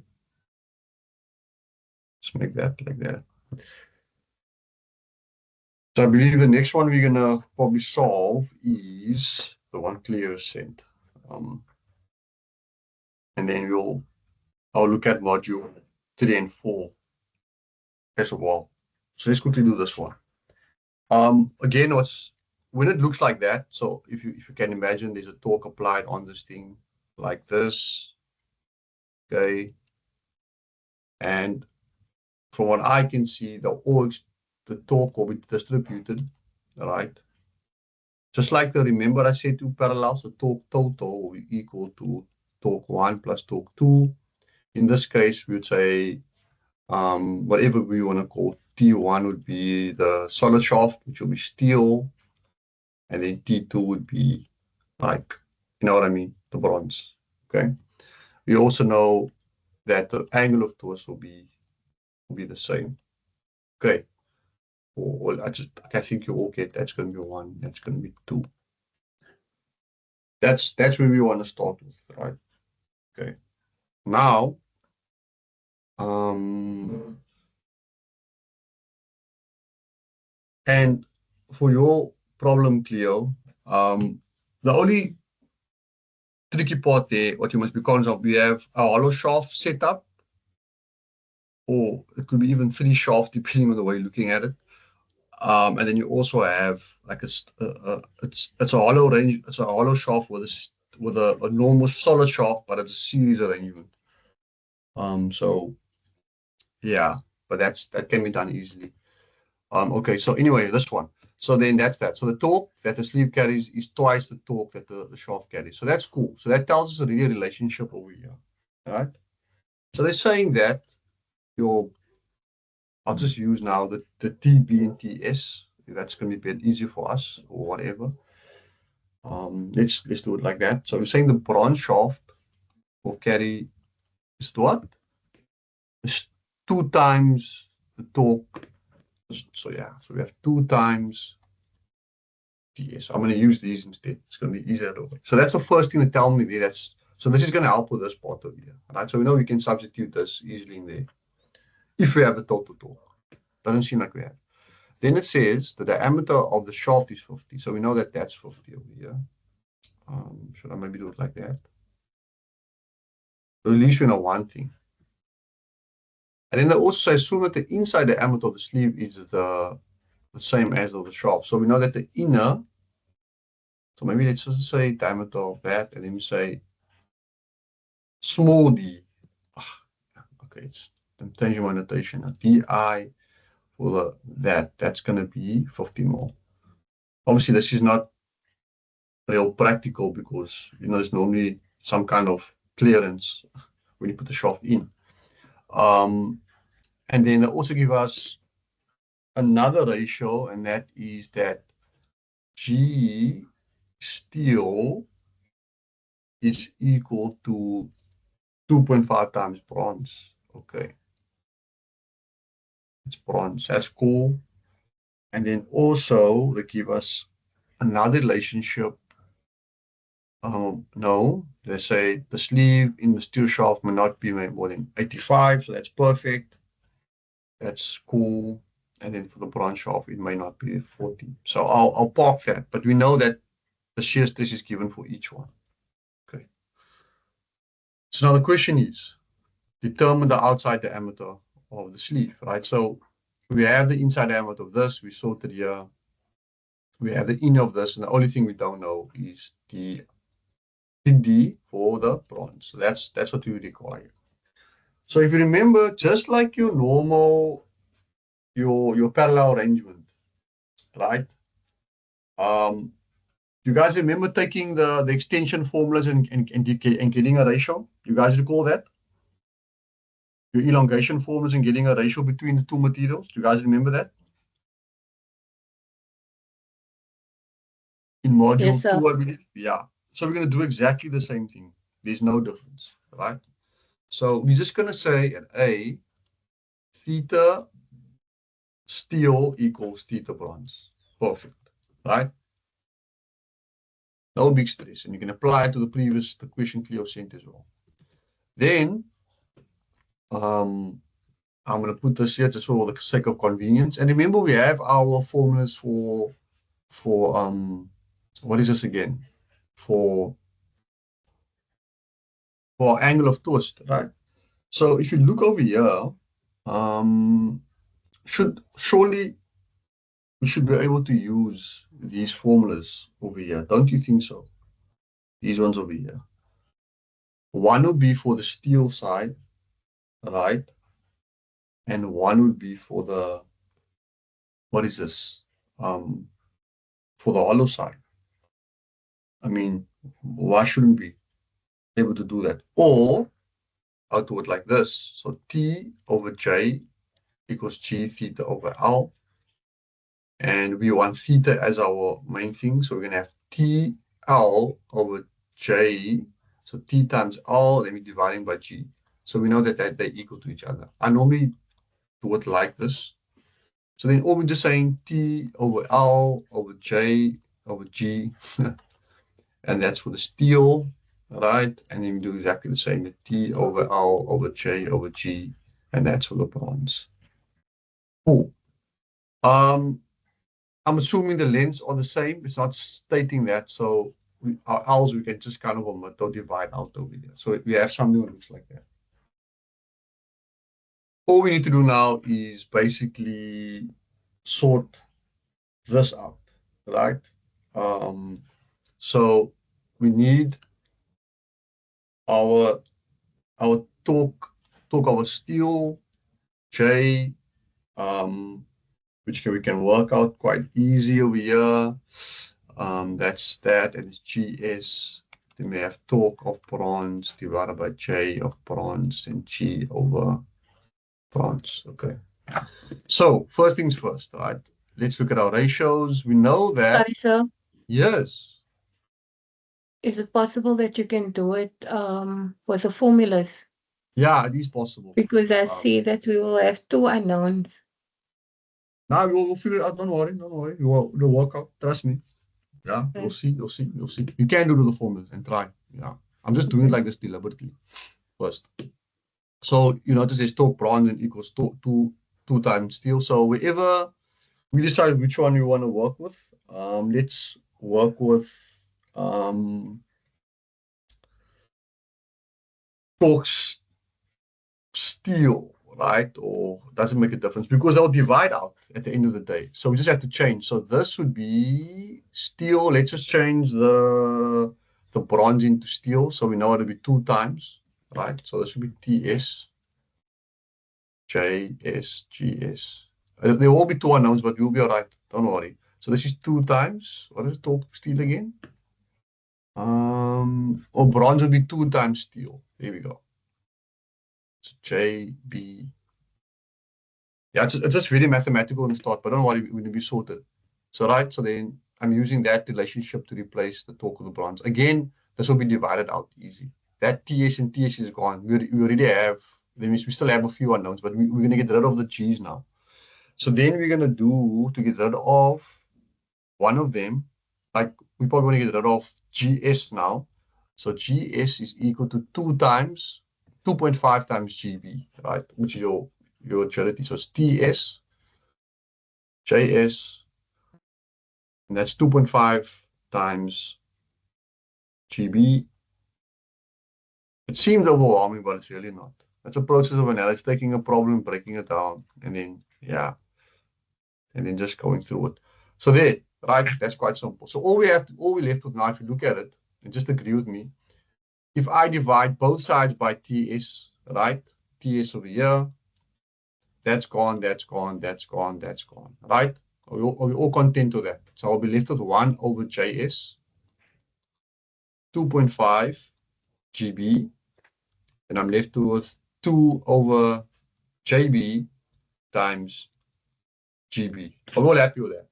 Let's make that like that. So I believe the next one we're gonna probably solve is the one clear ascent. And then I'll look at module 3 and 4 as well. So let's quickly do this one. Again, when it looks like that, so if you can imagine there's a torque applied on this thing like this, okay, and from what I can see, the torque will be distributed, right? Just like remember I said 2 parallels, so torque total will be equal to torque 1 plus torque 2. In this case, we would say whatever we want to call T1 would be the solid shaft, which will be steel, and then T2 would be like, you know what I mean, the bronze. Okay. We also know that the angle of torque will be the same. Okay. Well, I think you all get that's going to be 1, that's going to be 2. That's where we want to start with, right? Okay. Now, and for your problem, Cleo, the only tricky part there, what you must be conscious of, we have a hollow shaft set up, or it could be even 3 shafts depending on the way you're looking at it. And then you also have like it's a hollow range, it's a hollow shaft with a normal solid shaft, but it's a series arrangement. So yeah, but that can be done easily. Okay, so anyway, this one. So then that's that. So the torque that the sleeve carries is twice the torque that the shaft carries. So that's cool. So that tells us a real relationship over here, right? So they're saying that I'll just use now the TB and TS. That's going to be a bit easier for us or whatever. Let's do it like that. So we're saying the bronze shaft will carry is what? It's 2 times the torque. So yeah, so we have 2 times TS. I'm going to use these instead. It's going to be easier to. So that's the first thing to tell me there. So this is going to help with this part over here. Right? So we know we can substitute this easily in there if we have the total torque. Doesn't seem like we have. Then it says the diameter of the shaft is 50. So we know that that's 50 over here. Should I maybe do it like that? So at least we know one thing. And then they also say assume that the inside diameter of the sleeve is the same as of the shaft. So we know that the inner, so maybe let's just say diameter of that, and then we say small d. Okay, it's the tangible notation. Now, di for that's going to be 50 mil. Obviously, this is not real practical because there's normally some kind of clearance when you put the shaft in. And then they also give us another ratio, and that is that G steel is equal to 2.5 times bronze. Okay. It's bronze. That's cool. And then also they give us another relationship. No, they say the sleeve in the steel shaft may not be more than 85, so that's perfect. That's cool. And then for the bronze shaft, it may not be 40. So I'll park that, but we know that the shear stress is given for each one. Okay. So now the question is, determine the outside diameter of the sleeve, right? So we have the inside diameter of this, we sorted here. We have the inner of this, and the only thing we don't know is the D for the bronze. So that's what we require. So if you remember, just like your normal, your parallel arrangement, right? You guys remember taking the extension formulas and getting a ratio? You guys recall that? Your elongation formulas and getting a ratio between the two materials. Do you guys remember that? In module Yes, sir. 2, I believe. Yeah. So we're going to do exactly the same thing. There's no difference, right? So we're just going to say at A, theta steel equals theta bronze. Perfect, right? No big stress. And you can apply it to the question Cleo sent as well. Then, I'm going to put this here just for the sake of convenience. And remember, we have our formulas for what is this again? For angle of twist, right? So if you look over here, surely we should be able to use these formulas over here. Don't you think so? These ones over here. One would be for the steel side, right? And one would be for the, what is this? For the hollow side. I mean, why shouldn't we be able to do that? Or I'll do it like this. So T over J equals G theta over L. And we want theta as our main thing. So we're going to have TL over J. So T times L, then we're dividing by G. So we know that they're equal to each other. I normally do it like this. So then all we're just saying T over L over J over G. And that's for the steel, right? And then we do exactly the same with T over L over J over G. And that's for the bronze. Cool. I'm assuming the lengths are the same. It's not stating that. So our L's, we can just kind of omit or divide out over here. So we have something that looks like that. All we need to do now is basically sort this out, right? So we need our torque of a steel, J, which we can work out quite easy over here. That's that, and it's GS. Then we have torque of bronze divided by J of bronze and G over bronze. Okay. So first things first, right? Let's look at our ratios. We know that. Sorry, sir. Yes. Is it possible that you can do it with the formulas? Yeah, it is possible. Because I see that we will have two unknowns. Now we'll figure it out. Don't worry. It'll work out. Trust me. Yeah, Okay. you'll see. You can do the formulas and try. Yeah. I'm just doing it like this deliberately first. So you notice there's torque bronze and equals two times steel. So wherever we decided which one we want to work with. Let's work with Torx steel, right? Or doesn't make a difference because they'll divide out at the end of the day. So we just have to change. So this would be steel. Let's just change the bronze into steel. So we know it'll be 2 times, right? So this would be TS, JS, GS. There will be 2 unknowns, but we'll be all right. Don't worry. So this is 2 times. What is Torx steel again? Or bronze would be 2 times steel. There we go. So JB. Yeah, it's just really mathematical in the start, but don't worry, we're going to be sorted. So, right, so then I'm using that relationship to replace the torque of the bronze. Again, this will be divided out easy. That TS and TS is gone. We already have, that means we still have a few unknowns, but we're going to get rid of the G's now. So then we're going to do, to get rid of one of them, like we probably want to get rid of GS now. So GS is equal to 2.5 times GB, right? Which is your agility. So it's TS, JS, and that's 2.5 times GB. It seems overwhelming, but it's really not. That's a process of analysis, taking a problem, breaking it down, and then, yeah, and then just going through it. So there, right, that's quite simple. So all we're left with now, if you look at it, and just agree with me, if I divide both sides by TS, right, TS over here, that's gone, that's gone, that's gone, that's gone, right? Are we all content with that? So I'll be left with 1 over JS, 2.5 GB, and I'm left with 2 over JB times GB. Are we all happy with that?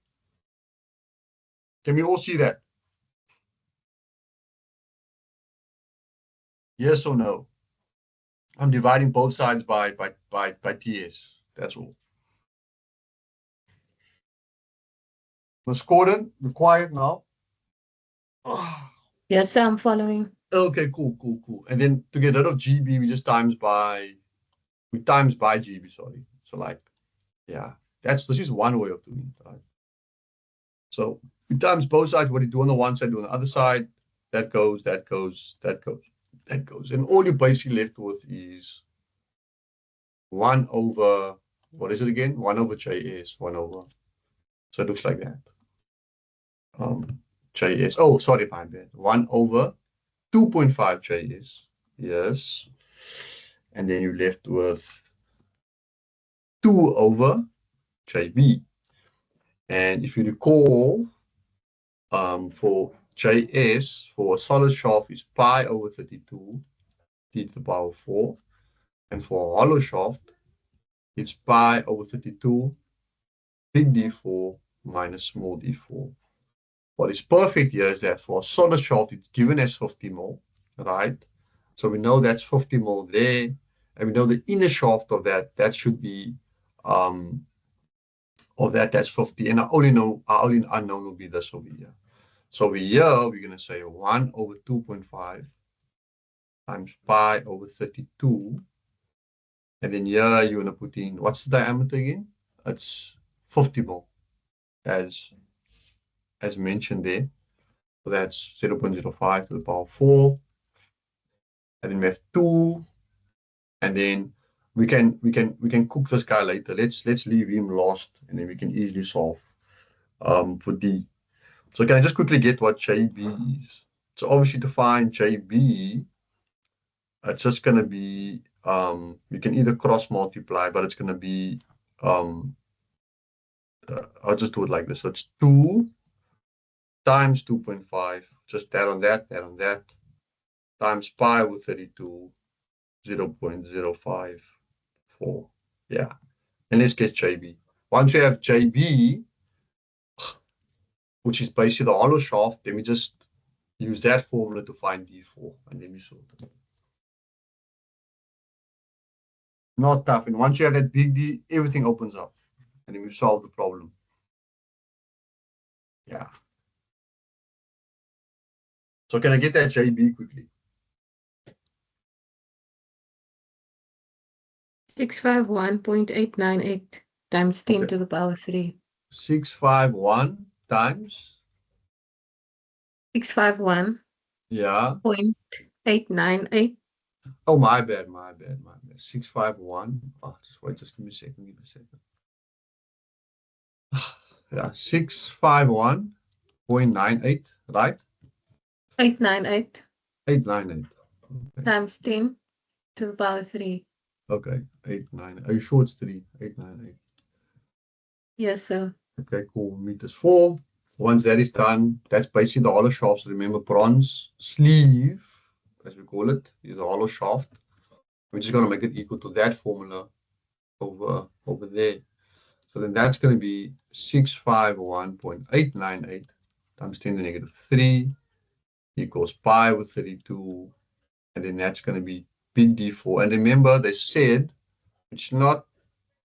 Can we all see that? Yes or no? I'm dividing both sides by TS. That's all. Ms. Gordon, required now. Yes, I'm following. Okay, cool. And then to get rid of GB, we just times by GB, sorry. So like, yeah, this is one way of doing it, right? So we times both sides, what you do on the one side, do on the other side, that goes. And all you're basically left with is 1 over, what is it again? 1 over JS, 1 over. So it looks like that. JS, oh, sorry, my bad. 1 over 2.5 JS, yes. And then you're left with 2 over JB. And if you recall, for JS, for a solid shaft is pi over 32, d to the power 4. And for a hollow shaft, it's pi over 32, big D4 minus small d4. What is perfect here is that for a solid shaft, it's given as 50 mole, right? So we know that's 50 mole there. And we know the inner shaft of that should be, that's 50. And our only unknown will be this over here. So over here, we're going to say 1 over 2.5 times pi over 32. And then here, you're going to put in, what's the diameter again? It's 50 mole, as mentioned there. So that's 0.05 to the power 4. And then we have 2. And then we can cook this guy later. Let's leave him last, and then we can easily solve for D. So can I just quickly get what JB is? So obviously to find JB, it's just going to be, you can either cross multiply, but it's going to be, I'll just do it like this. So it's 2 times 2.5, just that on that, times pi over 32, 0.054. Yeah. And let's get JB. Once we have JB, which is basically the hollow shaft, then we just use that formula to find D4, and then we sort it. Not tough. And once you have that big D, everything opens up, and then we solve the problem. Yeah. So can I get that JB quickly? 651.898 times 10 to the power 3. 651 times, 651.898. yeah. Oh, my bad. 651. Oh, just wait, just give me a second. Yeah, 651.98, right? 898 898. times 10 to the power 3. Okay, 898. Are you sure it's 3? 898. Yes, sir. Okay, cool. Meters 4. Once that is done, that's basically the hollow shaft. So remember, bronze sleeve, as we call it, is the hollow shaft. We're just going to make it equal to that formula over there. So then that's going to be 651.898 times 10 to the negative 3 equals pi over 32. And then that's going to be big D4. And remember, they said it's not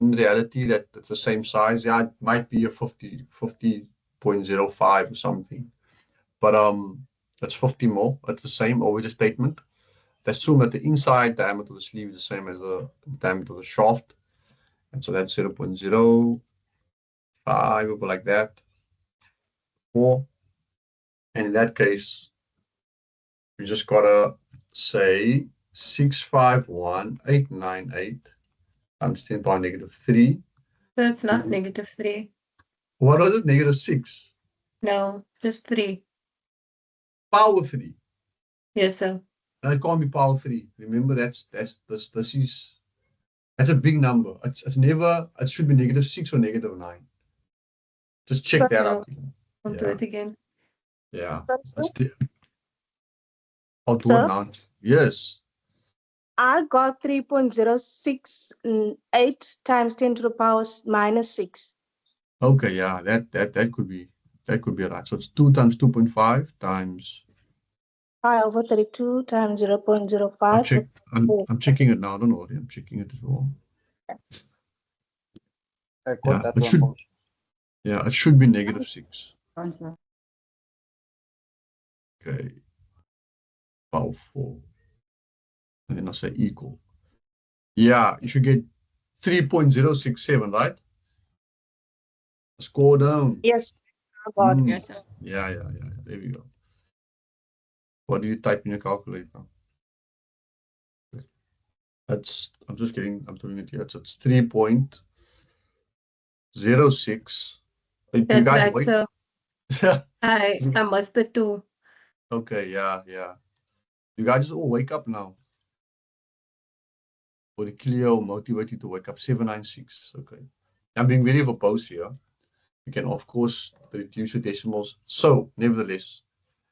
in reality that it's the same size. Yeah, it might be a 50.05 or something. But that's 50 more. It's the same, always a statement. They assume that the inside diameter of the sleeve is the same as the diameter of the shaft. And so that's 0.05 over like that. 4. And in that case, we just gotta say 651.898 times 10 power negative 3. So it's not negative 3. What was it? Negative 6. No, just 3. Power 3. Yes, sir. And it can't be power 3. Remember, that's a big number. It's never, it should be negative 6 or negative 9. Just check that out. I'll do it again. Yeah. Sir? I'll do it Sir? now. Yes. I got 3.068 times 10 to the power minus 6. Okay, yeah, that could be right. So it's 2 times 2.5 times. Pi over 32 times 0.05. I'm checking it now. I don't know. I'm checking it as well. I got Yeah, that it one should. also. Yeah, it should be negative 6. Answer. Okay. Power 4. And then I'll say equal. Yeah, you should get 3.067, right? Score down. Yes, I got Yes, sir. Yeah. There we go. What do you type in your calculator? I'm doing it here. So it's 3.06. You That's guys right, wait. sir. I must the 2. Okay, yeah. You guys just all wake up now. Or the Clio motivate you to wake up. 796. Okay. I'm being very verbose here. You can, of course, reduce your decimals. So, nevertheless,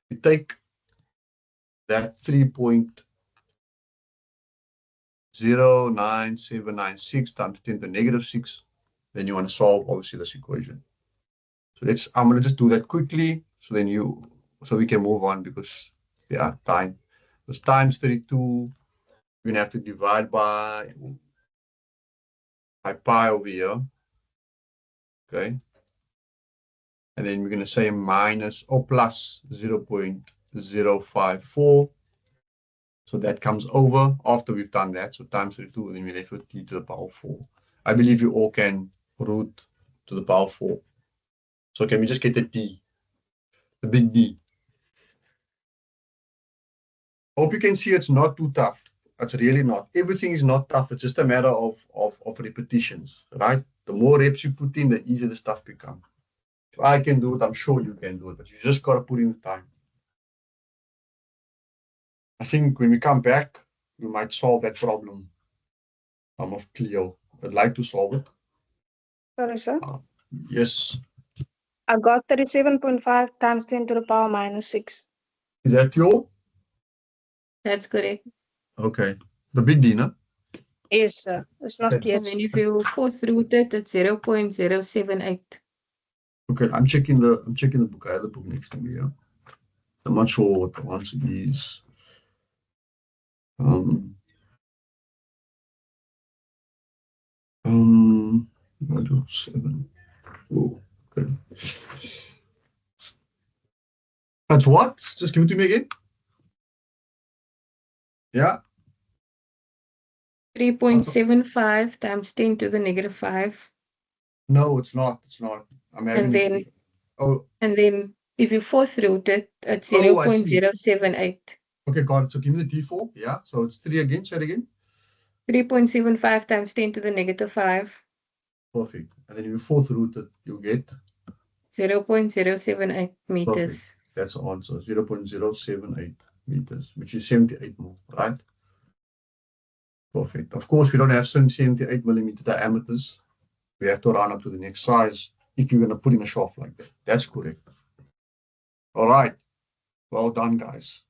you take that 3.09796 times 10 to the negative 6. Then you want to solve, obviously, this equation. So I'm going to just do that quickly. So we can move on because, yeah, time. Because times 32, you're going to have to divide by pi over here. Okay. And then we're going to say minus or plus 0.054. So that comes over after we've done that. So times 32, and then we left with t to the power 4. I believe you all can root to the power 4. So can we just get the t, the big D? Hope you can see it's not too tough. It's really not. Everything is not tough. It's just a matter of repetitions, right? The more reps you put in, the easier the stuff becomes. If I can do it, I'm sure you can do it, but you just got to put in the time. I think when we come back, we might solve that problem of Clio. I'd like to solve it. Sorry, sir. Yes. I got 37.5 times 10 to the power minus 6. Is that your? That's correct. Okay. The big D, no? Yes, sir. It's not Okay. yet. And then if you force root it, it's 0.078. Okay, I'm checking the book. I have the book next to me, yeah. I'm not sure what the answer is. I do 7. Oh, okay. That's what? Just give it to me again. Yeah. 3.75 times 10 to the negative 5. No, it's not. It's not. I'm having then- oh, And then if you fourth root it, it's Oh, I see. 0.078. okay, got it. So give me the D4. Yeah. So it's 3 again. Say it again. 3.75 times 10 to the negative 5. Perfect. And then if you fourth root it, you get 0.078 meters. that's the answer. 0.078 meters, which is 78 more, right? Perfect. Of course, we don't have some 78 millimeter diameters. We have to round up to the next size if you're going to put in a shaft like that. That's correct. All right. Well done, guys.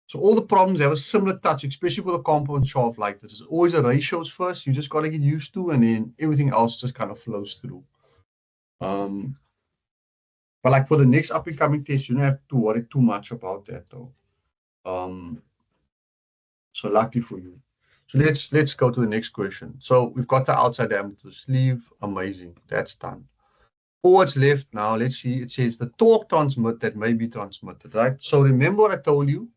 So all the problems have a similar touch, especially for the compound shaft like this. It's always the ratios first. You just got to get used to, and then everything else just kind of flows through. But like for the next up and coming test, you don't have to worry too much about that though. So lucky for you. So let's go to the next question. So we've got the outside diameter sleeve. Amazing. That's done. All what's left now, let's see. It says the torque transmit that may be transmitted, right? So remember what I told you.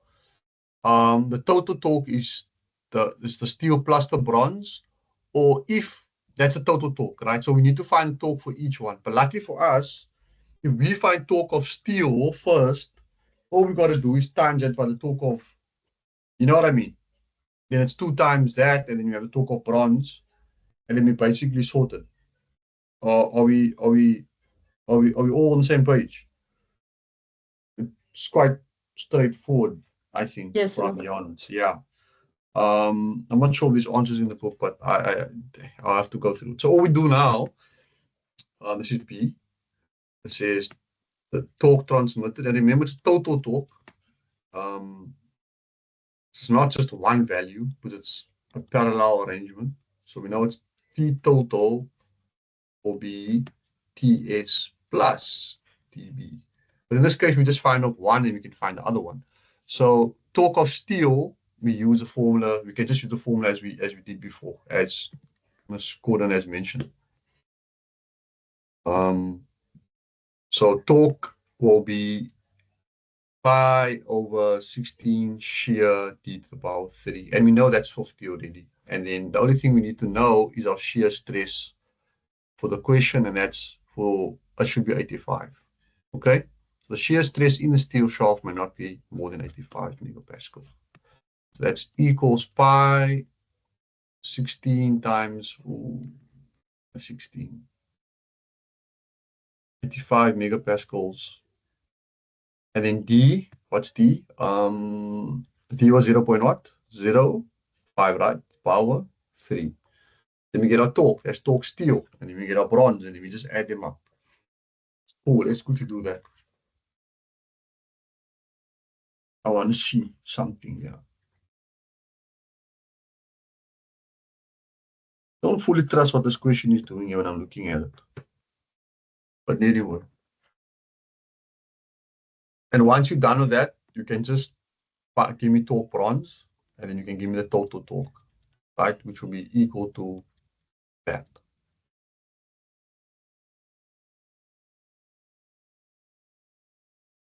The total torque is the steel plus the bronze, or if that's a total torque, right? So we need to find torque for each one. But luckily for us, if we find torque of steel first, all we got to do is times that by the torque of, you know what I mean? Then it's 2 times that, and then you have a torque of bronze, and then we basically sorted. Are we all on the same page? It's quite straightforward, I think, Yes, from sir. the honest. Yeah. I'm not sure if there's answers in the book, but I'll have to go through it. So all we do now, this is B. It says the torque transmitted, and remember it's total torque. It's not just one value, but it's a parallel arrangement. So we know it's T total will be TS plus TB. But in this case, we just find off one and we can find the other one. So torque of steel, we use a formula. We can just use the formula as we did before, as Ms. Gordon has mentioned. So torque will be pi over 16 shear d to the power 3. And we know that's 50 already. And then the only thing we need to know is our shear stress for the question, and that's for, it should be 85. Okay? So the shear stress in the steel shaft may not be more than 85 megapascal. So that's equals pi 16 times 16. 85 megapascals. And then D, what's D? D was 0. What? 0.5, right? Power 3. Then we get our torque. That's torque steel. And then we get our bronze, and then we just add them up. Oh, let's quickly do that. I want to see something here. Don't fully trust what this question is doing here when I'm looking at it. But anyway. And once you're done with that, you can just give me torque bronze, and then you can give me the total torque, right? Which will be equal to that.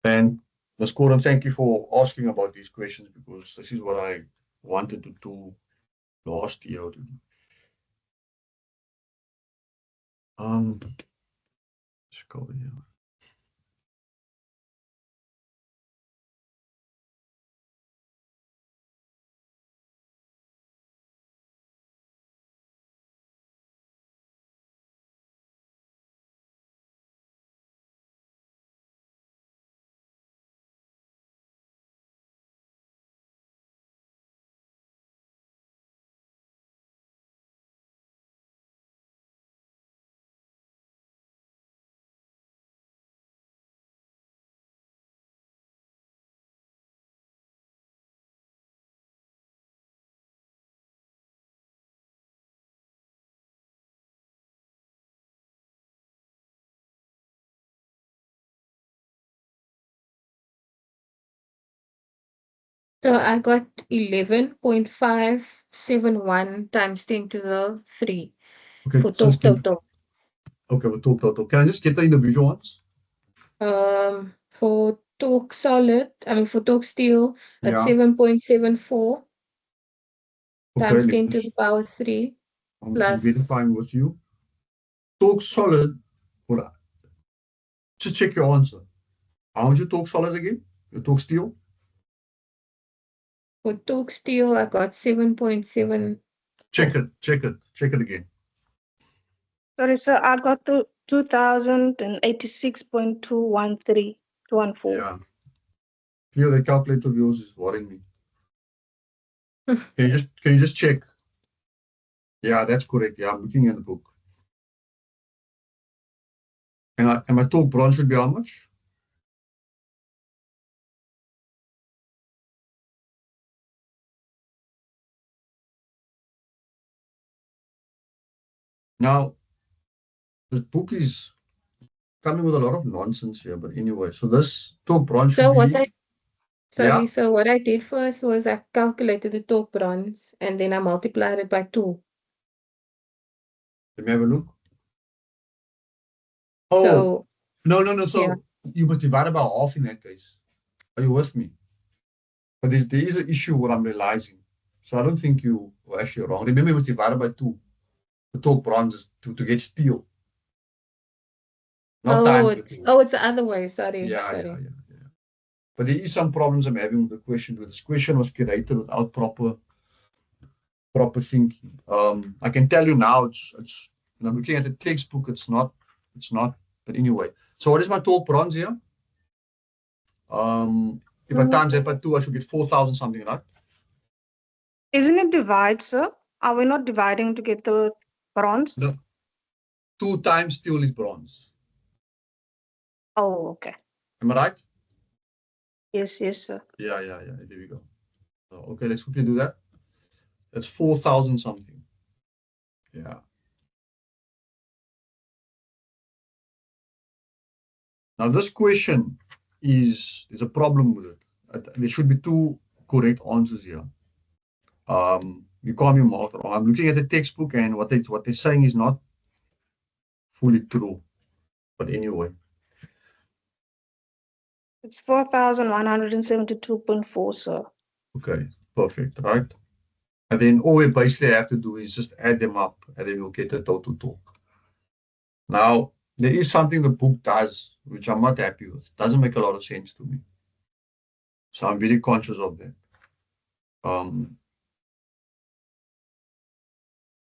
And Ms. Gordon, thank you for asking about these questions, because this is what I wanted to do last year. Let's go here. So I got 11.571 times 10 to the 3 Okay, for so torque total. okay, we'll talk total. Can I just get the individual ones? For torque solid, for torque steel, at Yeah. 7.74 Okay, times 10 to the power 3 I'm plus verifying with you. Torque solid Or just check your answer. How much you talk solid again? You talk steel? For Talk Steel, I got 7.7. Check it again. Sorry, sir, I got to 2086.213 Yeah. Clear, the calculator of yours is worrying me. Can you just check? Yeah, that's correct. Yeah, I'm looking in the book. And my talk bronze should be how much? Now, this book is coming with a lot of nonsense here, but anyway, so this talk bronze should So what be, I yeah, Sorry, so what I did first was I calculated the Talk bronze and then I multiplied it by 2. let me have a look. Oh, So no. yeah. So you must divide it by half in that case. Are you with me? But there is an issue what I'm realizing. So I don't think you were actually wrong. Remember, you must divide it by 2. The talk bronze is to get steel. Not time. It's the other way. Sorry. Yeah. But there is some problems I'm having with the question. This question was created without proper thinking. I can tell you now, it's when I'm looking at the textbook, it's not. But anyway, so what is my talk bronze here? If I times that by 2, I should get 4,000 something, right? Isn't it divide, sir? Are we not dividing to get the bronze? No. 2 times steel is bronze. Oh, okay. Am I right? Yes, sir. Yeah. There we go. Okay, let's quickly do that. That's 4,000 something. Yeah. Now this question is a problem with it. There should be 2 correct answers here. You can't be marked wrong. I'm looking at the textbook and what they're saying is not fully true. But anyway, It's 4,172.4, sir. okay, perfect, right? And then all we basically have to do is just add them up and then we'll get the total talk. Now, there is something the book does, which I'm not happy with. It doesn't make a lot of sense to me. So I'm very conscious of that.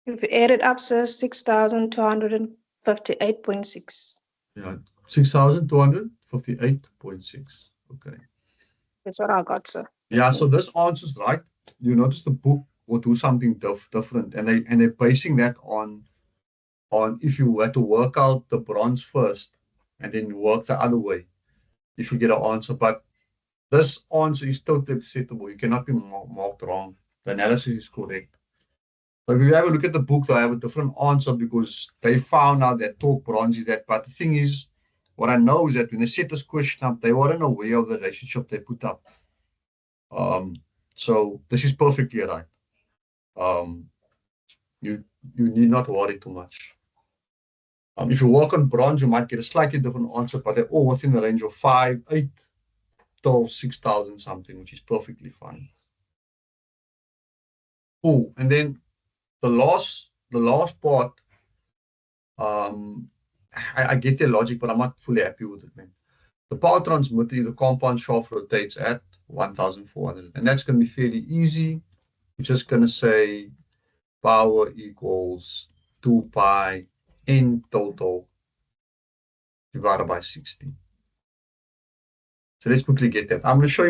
If you add it up, sir, 6,258.6. Yeah, 6,258.6. Okay. That's what I got, sir. Yeah, so this answer's right. You notice the book will do something different, and they're basing that on if you were to work out the bronze first and then work the other way, you should get an answer. But this answer is totally acceptable. You cannot be marked wrong. The analysis is correct. But if you have a look at the book, they have a different answer because they found out that talk bronze is that. But the thing is, what I know is that when they set this question up, they weren't aware of the relationship they put up. So this is perfectly right. You need not worry too much. If you work on bronze, you might get a slightly different answer, but they're all within the range of 5, 8 till 6,000 something, which is perfectly fine. Cool. And then the last part, I get their logic, but I'm not fully happy with it, man. The power transmitter, the compound shaft rotates at 1,400, and that's going to be fairly easy. We're just going to say power equals 2 pi in total divided by 60. So let's quickly get that. I'm going to show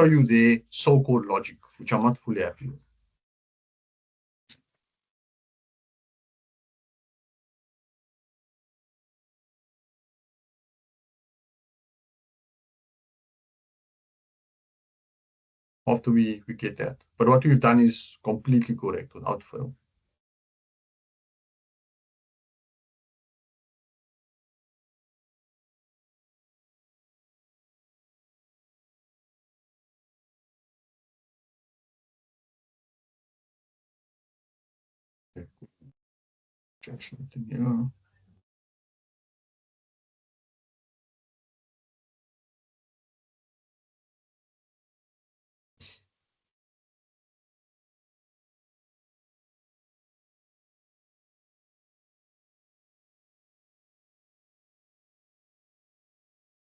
you the so-called logic, which I'm not fully happy with. After we get that. But what we've done is completely correct without fail. Okay. Check something here.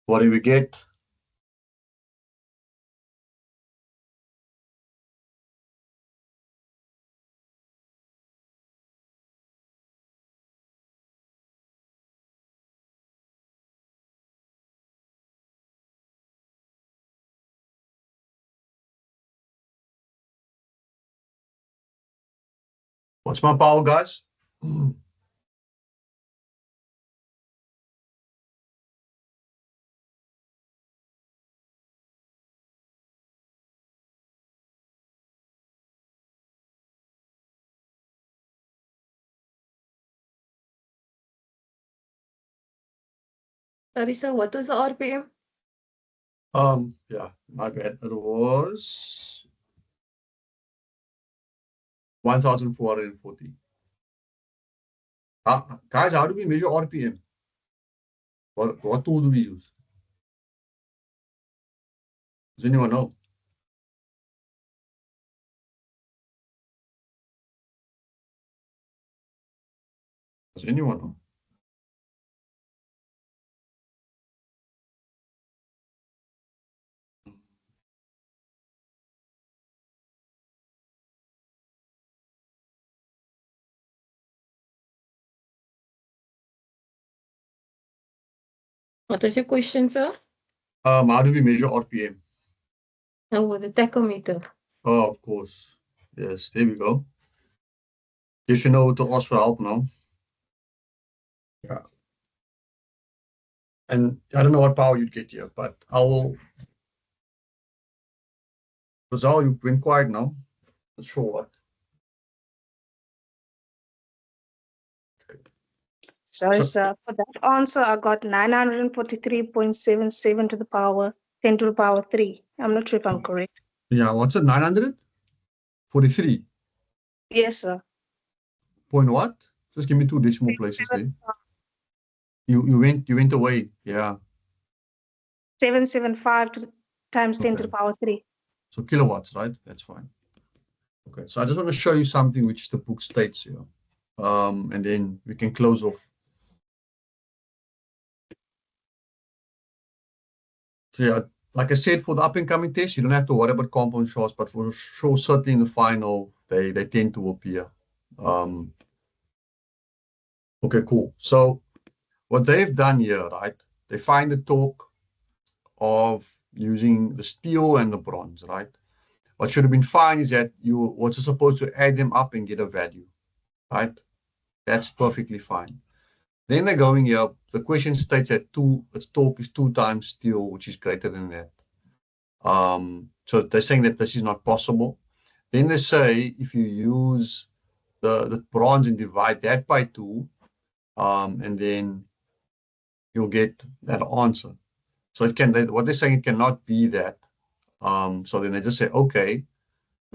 What do we get? What's my power, guys? Larissa, what was the RPM? Yeah, my bad. It was 1,440. Guys, how do we measure RPM? What tool do we use? Does anyone know? Does anyone know? What was your question, sir? How do we measure RPM? Oh, with the tachometer. Oh, of course. Yes, there we go. You should know to ask for help now. Yeah. And I don't know what power you'd get here, but I will. Rizal, you've been quiet now. Not sure what. Sorry, So- sir. For that answer, I got 943.77 to the power 10 to the power 3. I'm not sure if I'm correct. Yeah, what's it? 943. Yes, sir. Point what? Just give me two decimal places there. You went away. Yeah. 775 times 10 to the Okay. power 3. So kilowatts, right? That's fine. Okay. So I just want to show you something which the book states here. And then we can close off. So yeah, like I said, for the up and coming test, you don't have to worry about compound shafts, but for sure, certainly in the final, they tend to appear. Okay, cool. So what they've done here, right? They find the torque of using the steel and the bronze, right? What should have been fine is that what's supposed to add them up and get a value, right? That's perfectly fine. Then they're going here. The question states that its torque is 2 times steel, which is greater than that. So they're saying that this is not possible. Then they say if you use the bronze and divide that by 2, and then you'll get that answer. So what they're saying, it cannot be that. So then they just say, okay,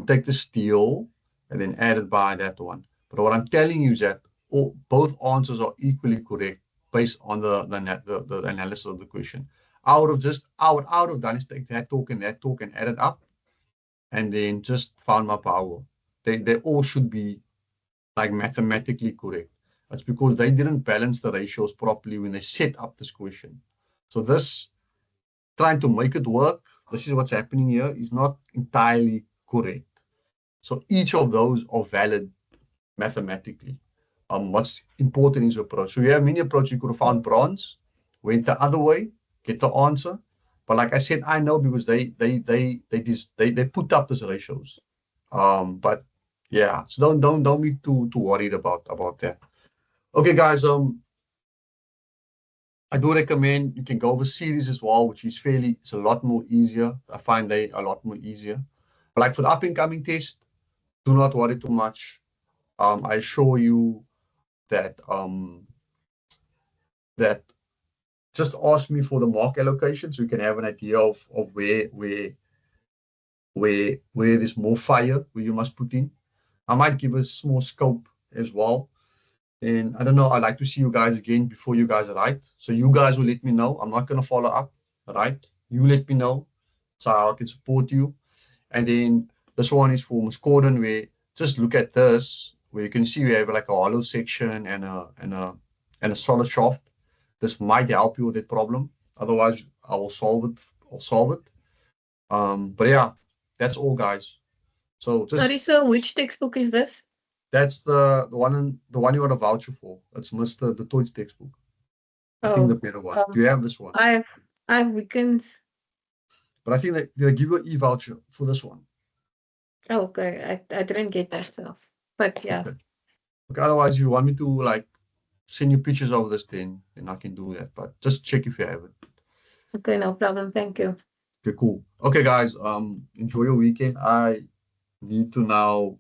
take the steel and then add it by that one. But what I'm telling you is that both answers are equally correct based on the analysis of the question. I would have done is take that torque and add it up, and then just found my power. They all should be like mathematically correct. That's because they didn't balance the ratios properly when they set up this question. So this, trying to make it work, this is what's happening here, is not entirely correct. So each of those are valid mathematically. What's important is your approach. So you have many approaches. You could have found bronze, went the other way, get the answer. But like I said, I know because they put up those ratios. But yeah, so don't be too worried about that. Okay, guys. I do recommend you can go over series as well, which is it's a lot more easier. I find they a lot more easier. But like for the up and coming test, do not worry too much. I assure you that that just ask me for the mark allocation so you can have an idea of where there's more fire where you must put in. I might give a small scope as well. And I don't know, I'd like to see you guys again before you guys write. So you guys will let me know. I'm not going to follow up, right? You let me know so I can support you. And then this one is for Muscordon, where just look at this, where you can see we have like a hollow section and a solid shaft. This might help you with that problem. Otherwise, I will solve it. I'll solve it. But yeah, that's all, guys. So just Sorry, sir, which textbook is this? that's the one you want a voucher for. It's Mr. the Deutsch textbook. I think the Oh, better one. Do you have this one? I have Wickens. But I think that they'll give you an e-voucher for this one. Oh, okay, I didn't get that stuff. But yeah, Okay, otherwise, if you want me to like send you pictures of this, then I can do that. But just check if you have it. okay, no problem. Thank you. Okay, cool. Okay, guys, enjoy your weekend. I need to now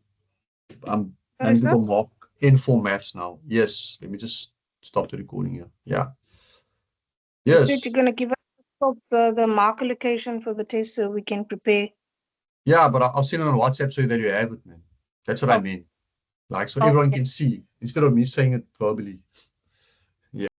I Sorry, need to sir? go mock N4 maths now. Yes, let me just stop the recording here. Yeah. You Yes. said you're gonna give us the mark allocation for the test so we can prepare. Yeah, but I'll send it on WhatsApp so that you have it, man. That's what I mean. Like, so everyone Okay. can see instead of me saying it verbally.